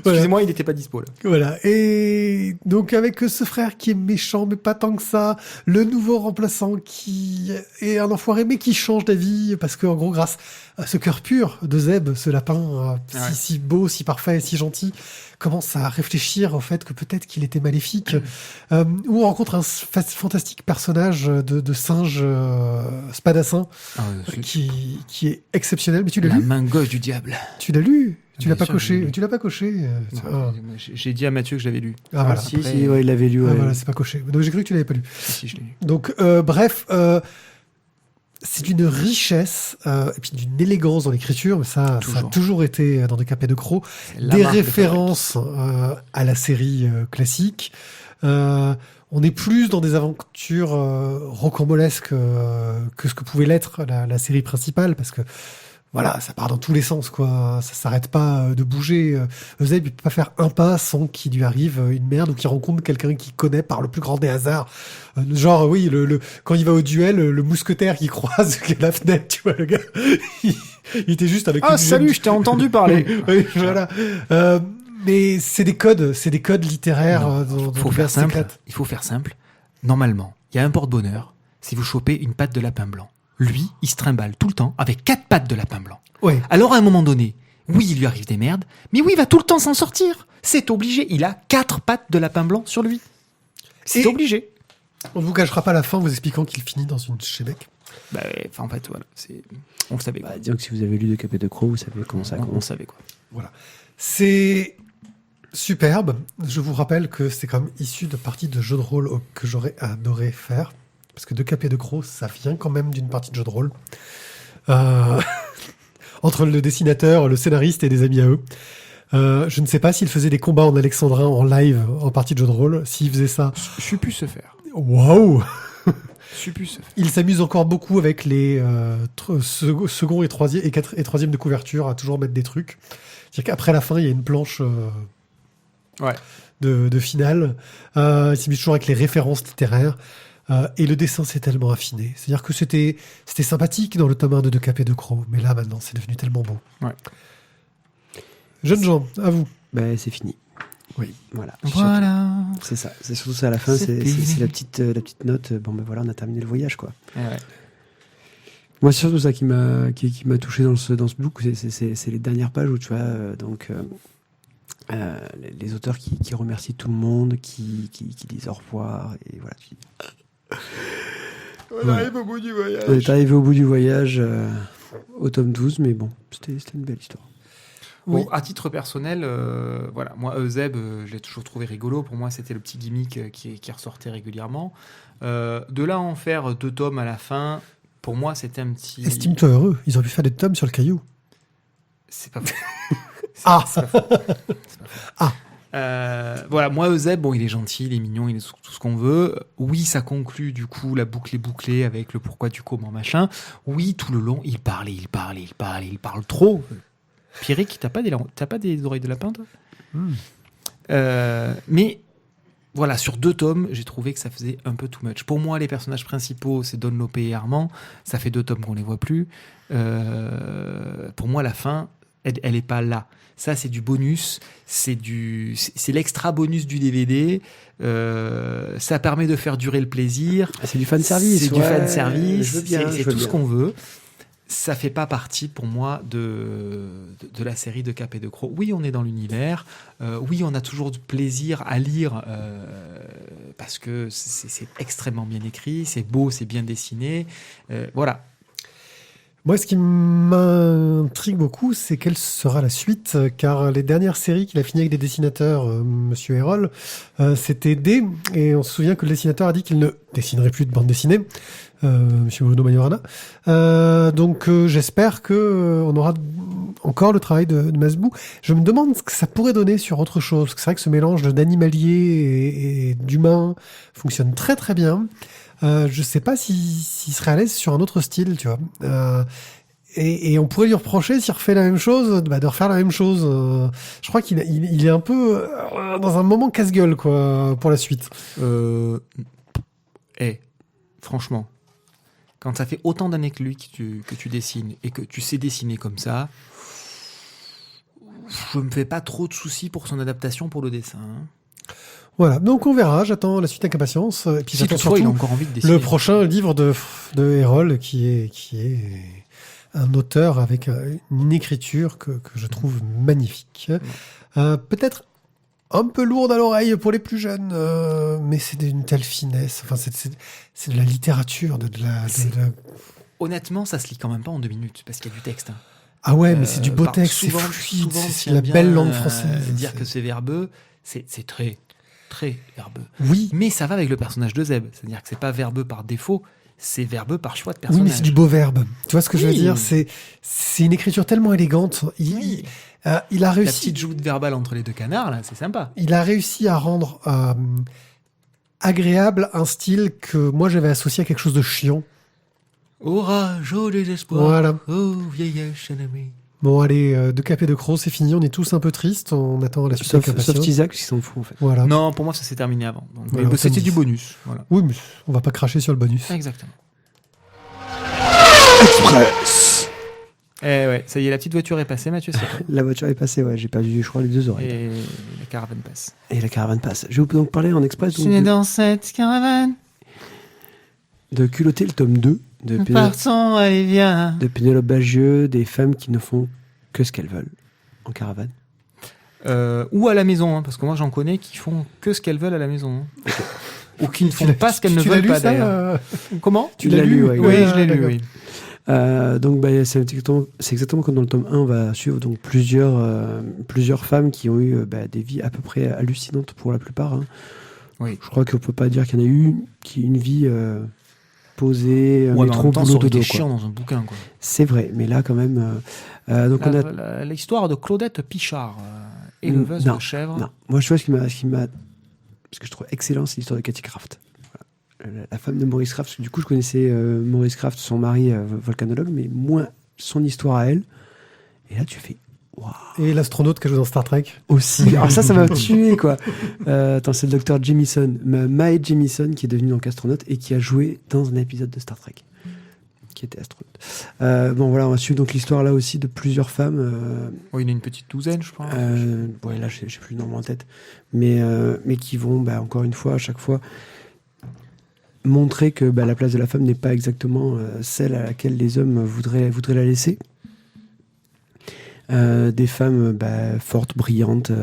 Excusez-moi, il n'était pas dispo là. Voilà. Et donc avec ce frère qui est méchant, mais pas tant que ça, le nouveau remplaçant qui est un enfoiré, mais qui change d'avis, parce que en gros, grâce à ce cœur pur de Zeb, ce lapin si beau, si parfait, si gentil, commence à réfléchir au fait que peut-être qu'il était maléfique. Où on rencontre un fantastique personnage de singe spadassin qui est exceptionnel. Mais tu l'as La lu? main gauche du diable. Tu l'as lu? Tu l'as Bien pas sûr, coché? j'ai lu. Tu l'as pas coché? J'ai dit à Mathieu que je l'avais lu. Ah, voilà. Si, si, ouais, il l'avait lu. Ah, Ouais. voilà, c'est pas coché. Donc j'ai cru que tu l'avais pas lu. Si, je l'ai lu. Donc bref, c'est d'une richesse et puis d'une élégance dans l'écriture, mais ça a Toujours. toujours été dans des Capet de Croc. C'est la Des marque de références à la série classique. On est plus dans des aventures rocambolesques que ce que pouvait l'être la série principale, parce que voilà, ça part dans tous les sens, quoi. Ça s'arrête pas de bouger. Zeb, il peut pas faire un pas sans qu'il lui arrive une merde ou qu'il rencontre quelqu'un qu'il connaît par le plus grand des hasards. Genre, oui, quand il va au duel, le mousquetaire qui croise la fenêtre, tu vois, le gars, il était juste avec une salut, je t'ai entendu parler. oui, voilà. Mais c'est des codes littéraires Non, dont faut le faire gars simple. s'éclate. Il faut faire simple. Normalement, il y a un porte-bonheur si vous chopez une patte de lapin blanc. Lui, il se trimballe tout le temps avec 4 pattes de lapin blanc. Ouais. Alors à un moment donné, oui, il lui arrive des merdes, mais oui, il va tout le temps s'en sortir. C'est obligé. Il a 4 pattes de lapin blanc sur lui. C'est Et- obligé. On ne vous cachera pas la fin en vous expliquant qu'il finit dans une chébec. Bah, en fait, voilà. On le savait quoi. Bah, disons que si vous avez lu de Capet de Croc, vous savez comment ça On commence. savait quoi. Voilà. C'est superbe. Je vous rappelle que c'est quand même issu de parties de jeux de rôle que j'aurais adoré faire. Parce que De Capet de Croc, ça vient quand même d'une partie de jeu de rôle. Entre le dessinateur, le scénariste et des amis à eux. Je ne sais pas s'il faisait des combats en alexandrin en live en partie de jeu de rôle. S'il faisait ça, Je suis plus se faire. waouh! Je suis plus se faire. Il s'amuse encore beaucoup avec les second et troisième de couverture à toujours mettre des trucs. C'est-à-dire qu'après la fin, il y a une planche Ouais. de finale. Il s'amuse toujours avec les références littéraires. Et le dessin s'est tellement affiné. C'est-à-dire que c'était sympathique dans le tome 1 de Capet de Croc, mais là, maintenant, c'est devenu tellement beau. Ouais. Jeunes gens, à vous. Bah, c'est fini. Oui. Voilà. Voilà. C'est ça. C'est surtout ça à la fin. C'est C'est fini. la petite note. Bon, ben voilà, on a terminé le voyage, quoi. Ouais. Moi, c'est surtout ça qui m'a touché dans ce book. C'est les dernières pages où tu vois les auteurs qui remercient tout le monde, qui disent au revoir et voilà. On arrive au bout du voyage. On est arrivé au bout du voyage au tome 12, mais bon, c'était une belle histoire. Oui. Bon, à titre personnel, voilà, moi, Zeb, je l'ai toujours trouvé rigolo. Pour moi, c'était le petit gimmick qui ressortait régulièrement. De là à en faire 2 tomes à la fin, pour moi, c'était un petit. Estime-toi heureux. Ils auraient pu faire des tomes sur le caillou. C'est pas faux. Ah. C'est pas faux. C'est pas faux. Ah. Voilà, moi, Zeb, bon, il est gentil, il est mignon, il est tout ce qu'on veut. Oui, ça conclut, du coup, la boucle est bouclée avec le pourquoi du comment, machin. Oui, tout le long, il parle trop. Pierrick, t'as pas des oreilles de lapin, toi? Mais voilà, sur 2 tomes, j'ai trouvé que ça faisait un peu too much. Pour moi, les personnages principaux, c'est Don Lopé et Armand. Ça fait 2 tomes qu'on les voit plus. Pour moi, la fin, elle est pas là. Ça, c'est du bonus. C'est l'extra bonus du DVD. Ça permet de faire durer le plaisir. C'est du fan service. C'est du fan service. Je veux bien, C'est je veux tout ce bien. qu'on veut. Ça fait pas partie pour moi de la série de Capet de Croc. Oui, on est dans l'univers. Oui, on a toujours du plaisir à lire parce que c'est extrêmement bien écrit, c'est beau, c'est bien dessiné. Voilà. Moi, ce qui m'intrigue beaucoup, c'est quelle sera la suite, car les dernières séries qu'il a finies avec des dessinateurs, Monsieur Hérol, c'était D, et on se souvient que le dessinateur a dit qu'il ne dessinerait plus de bande dessinée, Monsieur Bruno Majorana. Donc, j'espère que on aura encore le travail de Masbou. Je me demande ce que ça pourrait donner sur autre chose, parce que c'est vrai que ce mélange d'animalier et d'humain fonctionne très très bien. Je sais pas s'il serait à l'aise sur un autre style, tu vois. Et on pourrait lui reprocher, s'il refait la même chose, de refaire la même chose. Je crois qu'il est un peu dans un moment casse-gueule, quoi, pour la suite. Franchement, quand ça fait autant d'années que lui que tu dessines et que tu sais dessiner comme ça, je me fais pas trop de soucis pour son adaptation pour le dessin. Voilà, donc on verra, j'attends la suite avec impatience. Et puis Si j'attends toutefois, il a surtout encore envie de dessiner. le prochain livre de Errol, qui est un auteur avec une écriture que je trouve magnifique. Peut-être un peu lourde à l'oreille pour les plus jeunes, mais c'est d'une telle finesse. Enfin, c'est de la littérature, Honnêtement, ça se lit quand même pas en 2 minutes, parce qu'il y a du texte. Ah ouais, mais c'est du beau Par- texte, c'est souvent, fluide, souvent, c'est s'il y la a bien, belle langue française. dire que c'est verbeux, c'est très, très verbeux. Oui, Mais ça va avec le personnage de Zeb. C'est-à-dire que c'est pas verbeux par défaut, c'est verbeux par choix de oui, personnage. mais c'est du beau verbe. Tu vois ce que je veux Oui. dire? C'est une écriture tellement élégante. Oui. Il a La réussi. petite joute verbale entre les deux canards, là, c'est sympa. Il a réussi à rendre agréable un style que moi j'avais associé à quelque chose de chiant. Orage, oh désespoir, Voilà. oh vieillesse ennemie. Bon, allez, de Cap et de Croc, c'est fini. On est tous un peu tristes. On attend la suite avec Sauf impatience. Isaac, qui s'en fout, en fait. Voilà. Non, pour moi, ça s'est terminé avant. Donc, Voilà, mais c'était tome du 10. bonus. Voilà. Oui, mais on va pas cracher sur le bonus. Exactement. Express. Eh ouais, ça y est, la petite voiture est passée, Mathieu, c'est vrai. La voiture est passée, ouais, j'ai perdu, je crois, les 2 oreilles. Et la caravane passe. Et la caravane passe. Je vais donc parler en express Je donc, suis dans cette caravane, de Culotté, le tome 2 de partons, allez, viens. de Pénélope Bagieux, des femmes qui ne font que ce qu'elles veulent en caravane. Ou à la maison, hein, parce que moi j'en connais qui font que ce qu'elles veulent à la maison. Hein. Ou qui ne font l'as- pas ce qu'elles ne tu l'as veulent lu, pas ça, d'ailleurs. Comment Tu l'as lu, ouais. Oui, Ouais, je l'ai lu, d'accord. oui. Donc c'est exactement comme dans le tome 1, on va suivre donc plusieurs femmes qui ont eu des vies à peu près hallucinantes pour la plupart. Hein. Oui. Je crois qu'on peut pas dire qu'il y en a eu qui une vie posée, Ouais, mais en métro, même temps, ça boulot, aurait été dodo. Quoi. chiant dans un bouquin. Quoi. C'est vrai, mais là quand même. Donc on a L'histoire de Claudette Pichard, éleveuse Non, de chèvres. Non, moi je vois ce qui m'a, ce que je trouve excellent, c'est l'histoire de Cathy Kraft. Voilà. La femme de Maurice Kraft, parce que du coup je connaissais Maurice Kraft, son mari volcanologue, mais moins son histoire à elle. Et là tu fais waouh. Et l'astronaute qui a joué dans Star Trek. Aussi, alors ça m'a tué quoi. Attends, c'est le docteur Jemison, Mae Jemison, qui est devenu donc astronaute et qui a joué dans un épisode de Star Trek, qui était astronaute. Bon voilà, on va suivre donc l'histoire là aussi de plusieurs femmes. Oui, il y en a une petite douzaine, je crois. Ouais, là, j'ai plus le nombre en tête, mais qui vont, encore une fois, à chaque fois, montrer que la place de la femme n'est pas exactement celle à laquelle les hommes voudraient la laisser. Des femmes fortes, brillantes,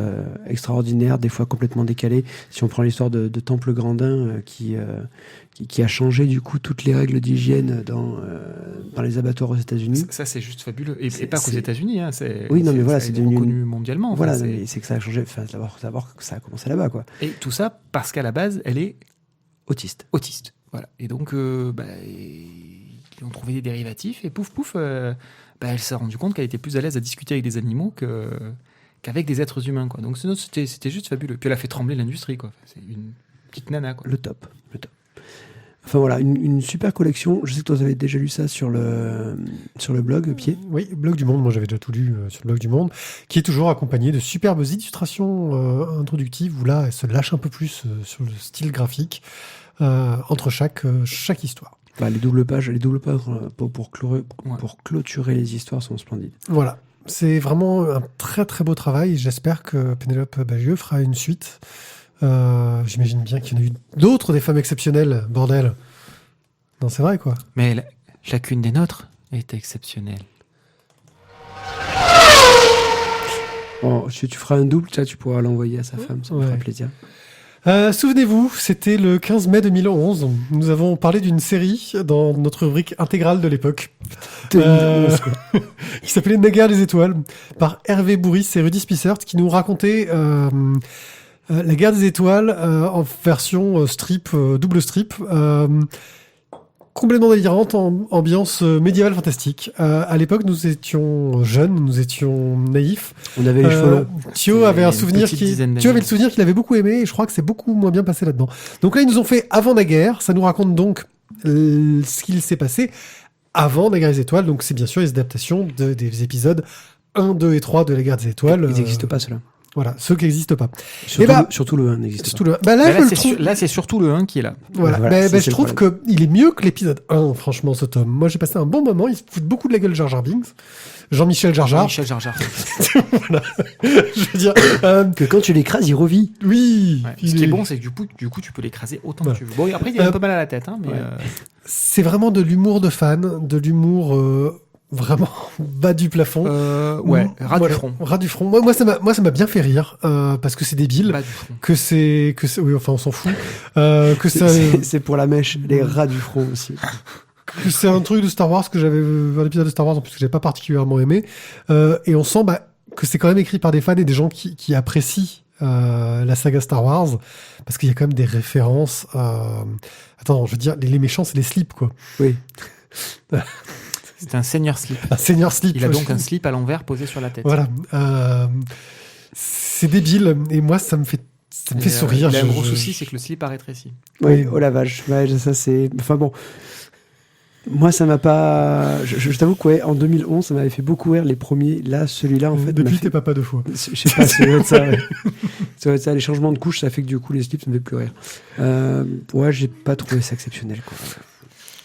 extraordinaires, des fois complètement décalées. Si on prend l'histoire de Temple Grandin, qui a changé du coup toutes les règles d'hygiène dans les abattoirs aux États-Unis. Ça, c'est juste fabuleux. Et C'est- pas qu'aux c'est- États-Unis. Hein, Oui, non, mais voilà, ça a c'est été devenu reconnu mondialement. Enfin, Voilà, c'est- mais c'est que ça a changé. Enfin, savoir que ça a commencé là-bas, quoi. Et tout ça parce qu'à la base, elle est Autiste. autiste. Voilà. Et donc, ils ont trouvé des dérivatifs et pouf, pouf, elle s'est rendue compte qu'elle était plus à l'aise à discuter avec des animaux qu'avec des êtres humains. Quoi. Donc, c'était juste fabuleux. Puis elle a fait trembler l'industrie. Quoi. C'est une petite nana. Quoi. Le top. Enfin voilà, une super collection. Je sais que toi, vous avez déjà lu ça sur le blog, Pied. Oui, blog du Monde. Moi, j'avais déjà tout lu sur le blog du Monde, qui est toujours accompagné de superbes illustrations introductives où là, elle se lâche un peu plus sur le style graphique entre chaque histoire. Les doubles pages pour clôturer les histoires sont splendides. Voilà. C'est vraiment un très très beau travail. J'espère que Pénélope Bagieux fera une suite. J'imagine bien qu'il y en a eu d'autres, des femmes exceptionnelles, bordel. Non, c'est vrai, quoi. Mais chacune des nôtres est exceptionnelle. Bon, si tu feras un double, tu pourras l'envoyer à sa femme, ça me Ouais. fera plaisir. Souvenez-vous, c'était le 15 mai 2011. Nous avons parlé d'une série dans notre rubrique intégrale de l'époque. 2011, quoi. Qui s'appelait Naguère les étoiles, par Hervé Bourris et Rudy Spissert, qui nous racontait la guerre des étoiles en version strip, double strip, complètement délirante, en ambiance médiévale fantastique. À l'époque, nous étions jeunes, nous étions naïfs. On avait les cheveux longs. Thio C'est avait un une souvenir petite dizaine d'années. Thio avait le souvenir qu'il avait beaucoup aimé, et je crois que c'est beaucoup moins bien passé là-dedans. Donc là, ils nous ont fait avant la guerre. Ça nous raconte donc ce qu'il s'est passé avant la guerre des étoiles. Donc c'est bien sûr les adaptations des épisodes 1, 2 et 3 de la guerre des étoiles. Ils n'existent pas, ceux-là. Voilà, ceux qui n'existent pas. Surtout le 1 n'existe Surtout pas. là, Là, je le trouve... là, c'est surtout le 1 qui est là. Voilà. Voilà, ça, Mais c'est je le trouve qu'il est mieux que l'épisode 1, franchement, ce tome. Moi, j'ai passé un bon moment. Il se fout beaucoup de la gueule de Jar Jar Binks. Jean-Michel Jar Jar. Michel Jar Jar. Voilà. Je veux dire... Que quand tu l'écrases, il revit. oui. Ouais. Ce qui est bon, c'est que du coup, tu peux l'écraser autant que tu veux. Bon, et après, il a un peu mal à la tête, hein, mais. Ouais. C'est vraiment de l'humour de fan, de l'humour vraiment bas du plafond. Ouais, ras Voilà, du front. ras du front. Moi, ça m'a bien fait rire parce que c'est débile, Bas du front. que c'est, oui, enfin, on s'en fout, que ça, C'est pour la mèche, les rats du front aussi. que c'est un truc de Star Wars que j'avais un épisode de Star Wars en plus que j'avais pas particulièrement aimé, et on sent que c'est quand même écrit par des fans et des gens qui apprécient la saga Star Wars, parce qu'il y a quand même des références. Attends, je veux dire, les méchants, c'est les slips, quoi. Oui. C'est un seigneur slip. Un seigneur slip. Il a donc un slip à l'envers posé sur la tête. Voilà. C'est débile, et moi, ça me fait sourire. Il a un gros souci, c'est que le slip a rétréci. Oui, oh la vache. Ouais, ça c'est. Enfin bon. Moi, ça m'a pas. Je t'avoue que ouais, en 2011, ça m'avait fait beaucoup rire les premiers. Là, celui-là, en fait. Depuis, t'es papa 2 fois. Je sais pas, ça doit être ça. Ouais. Ça doit être ça. Les changements de couche, ça fait que du coup, les slips, ça me fait plus rire. Ouais, j'ai pas trouvé ça exceptionnel, quoi.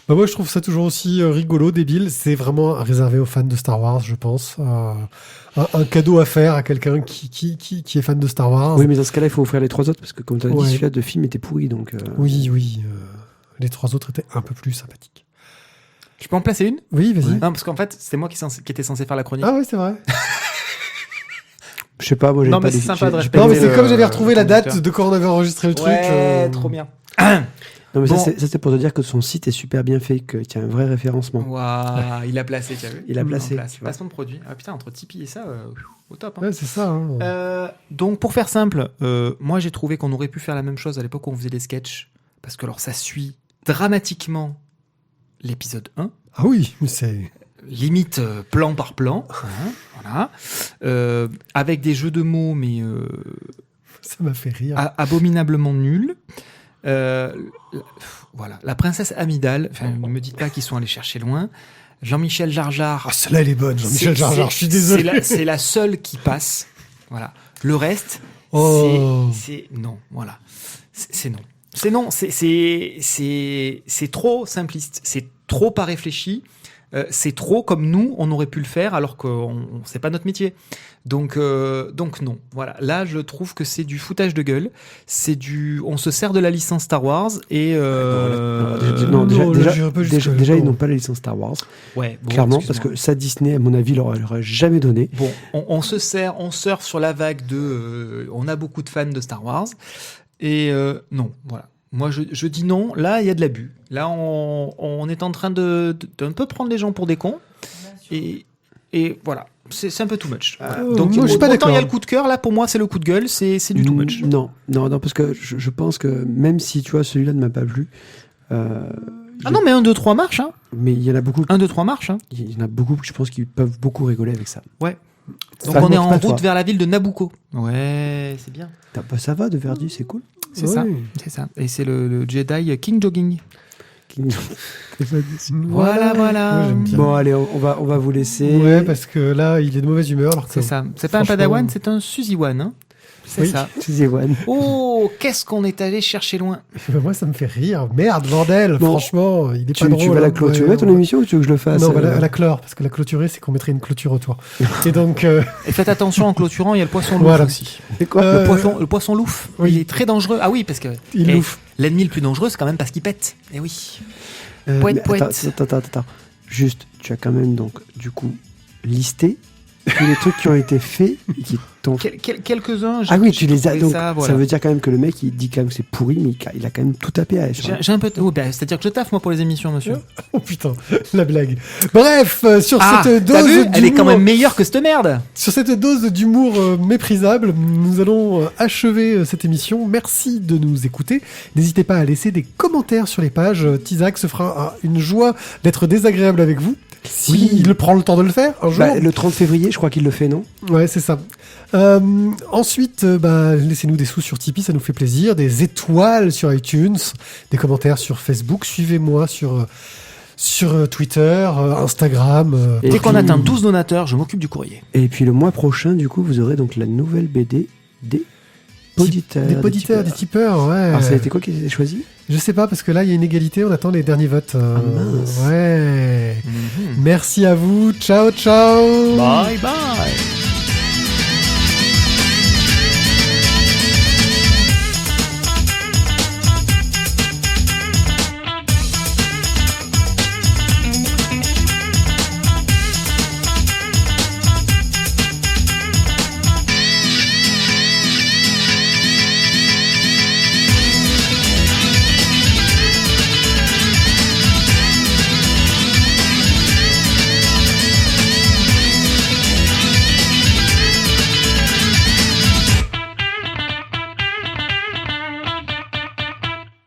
Bah moi, je trouve ça toujours aussi rigolo, débile. C'est vraiment réservé aux fans de Star Wars, je pense. Un cadeau à faire à quelqu'un qui est fan de Star Wars. Oui, mais dans ce cas-là, il faut offrir les 3 autres parce que, comme tu as Ouais. dit, celui-là de film était pourri, donc. Oui. Les 3 autres étaient un peu plus sympathiques. Je peux en placer une? Oui, vas-y. Non, parce qu'en fait, c'était moi qui était censé faire la chronique. Ah ouais, c'est vrai. Je sais pas, moi j'ai Non, pas mais les- c'est sympa de j'ai- respecter Non, mais c'est le- comme j'avais retrouvé la date conducteur. de quand on avait enregistré le truc. Ouais, trop bien. Non, mais Bon. ça, c'est pour te dire que son site est super bien fait, qu'il y a un vrai référencement. Waouh, il a placé, tu as vu? Il a placé, En place. tu vois. Placement de produit. Ah putain, entre Tipeee et ça, au top. Hein. Ouais, c'est ça. Hein. Donc, pour faire simple, moi j'ai trouvé qu'on aurait pu faire la même chose à l'époque où on faisait des sketchs. Parce que alors ça suit dramatiquement l'épisode 1. Ah oui, mais c'est... Limite plan par plan. Voilà. Avec des jeux de mots, mais Ça m'a fait rire. abominablement nuls. Voilà. La princesse Amidale, enfin, ne me dites pas qu'ils sont allés chercher loin. Jean-Michel Jar Jar. Ah, celle-là, elle est bonne, Jean-Michel Jar Jar. Je suis désolé. C'est la seule qui passe. Voilà. Le reste, Oh. c'est non. Voilà. C'est non. C'est non. C'est trop simpliste. C'est trop pas réfléchi. C'est trop comme nous, on aurait pu le faire alors que c'est pas notre métier. Donc non. Voilà. Là, je trouve que c'est du foutage de gueule. On se sert de la licence Star Wars et Non, non, là, j'irai pas jusque-là. déjà, ils Non. n'ont pas la licence Star Wars, ouais, bon, clairement, parce excuse-moi. que ça, Disney, à mon avis, leur aurait jamais donné. Bon, on se sert, on surfe sur la vague de. On a beaucoup de fans de Star Wars. Et non, voilà. Moi, je dis non. Là, il y a de l'abus. Là, on est en train d'un peu prendre les gens pour des cons. Et voilà. C'est un peu too much. Voilà. Donc, moi, je suis pas autant il y a d'accord. le coup de cœur. Là, pour moi, c'est le coup de gueule. C'est du too much. Non, parce que je pense que même si, tu vois, celui-là ne m'a pas plu, Ah non, mais 1, 2, 3 marche. Hein. mais il y en a beaucoup, 1, 2, 3 marche. Hein. il y en a beaucoup, je pense, qui peuvent beaucoup rigoler avec ça. Ouais. Donc, Ça on est montre en pas, route toi. vers la ville de Nabucco. Ouais, c'est bien. Ça va, de Verdi, c'est cool. C'est ça. Oui. C'est ça. Et c'est le Jedi King Jogging. Moi, j'aime bien. Bon, allez, on va vous laisser. Ouais, parce que là, il est de mauvaise humeur. Alors que C'est ça. C'est pas un franchement- Padawan, c'est un Suziwan. Hein. C'est Oui. ça. C'est Ewan. Oh, qu'est-ce qu'on est allé chercher loin. Ben, moi, ça me fait rire. Merde, bordel. Bon. Franchement, il est Tu pas drôle. vas la hein. clôturer Ouais, ton ouais. émission ou tu veux que je le fasse Non, on va la clore, parce que la clôturer, c'est qu'on mettrait une clôture autour. Et donc, Et faites attention en clôturant, il y a le poisson loup Voilà. aussi. C'est quoi Le poisson louf, oui. il est très dangereux. Ah oui, parce que il louffe. l'ennemi le plus dangereux, c'est quand même parce qu'il pète. Eh oui. Mais Poète, poète. Attends. Juste, tu as quand même donc, du coup, listé tous les trucs qui ont été faits et qui t'ont... Quelques-uns. Ah oui, tu les as. trouvé Donc, ça, ça, voilà. veut dire quand même que le mec, il dit quand même que c'est pourri, mais il a quand même tout tapé à J'ai un peu. Oh, ben, c'est-à-dire que je taffe, moi, pour les émissions, monsieur. Oh putain, la blague. Bref, sur Ah, cette t'as vu dose Elle est quand d'humour- même meilleure que cette merde. Sur cette dose d'humour méprisable, nous allons achever cette émission. Merci de nous écouter. N'hésitez pas à laisser des commentaires sur les pages. Tisac se fera une joie d'être désagréable avec vous. Si Oui. il prend le temps de le faire un jour. Le 30 février, je crois qu'il le fait, non? Ouais, c'est ça. Ensuite, laissez-nous des sous sur Tipeee, ça nous fait plaisir. Des étoiles sur iTunes, des commentaires sur Facebook. Suivez-moi sur Twitter, Instagram. Et Dès qu'on puis- atteint 12 donateurs, je m'occupe du courrier. Et puis le mois prochain, du coup, vous aurez donc la nouvelle BD des poditeurs. Des poditeurs, des tipeurs, ouais. Alors, ça a été quoi qui a été choisi? Je sais pas, parce que là, il y a une égalité, on attend les derniers votes. mince. Ouais. Merci à vous. Ciao, ciao. Bye bye.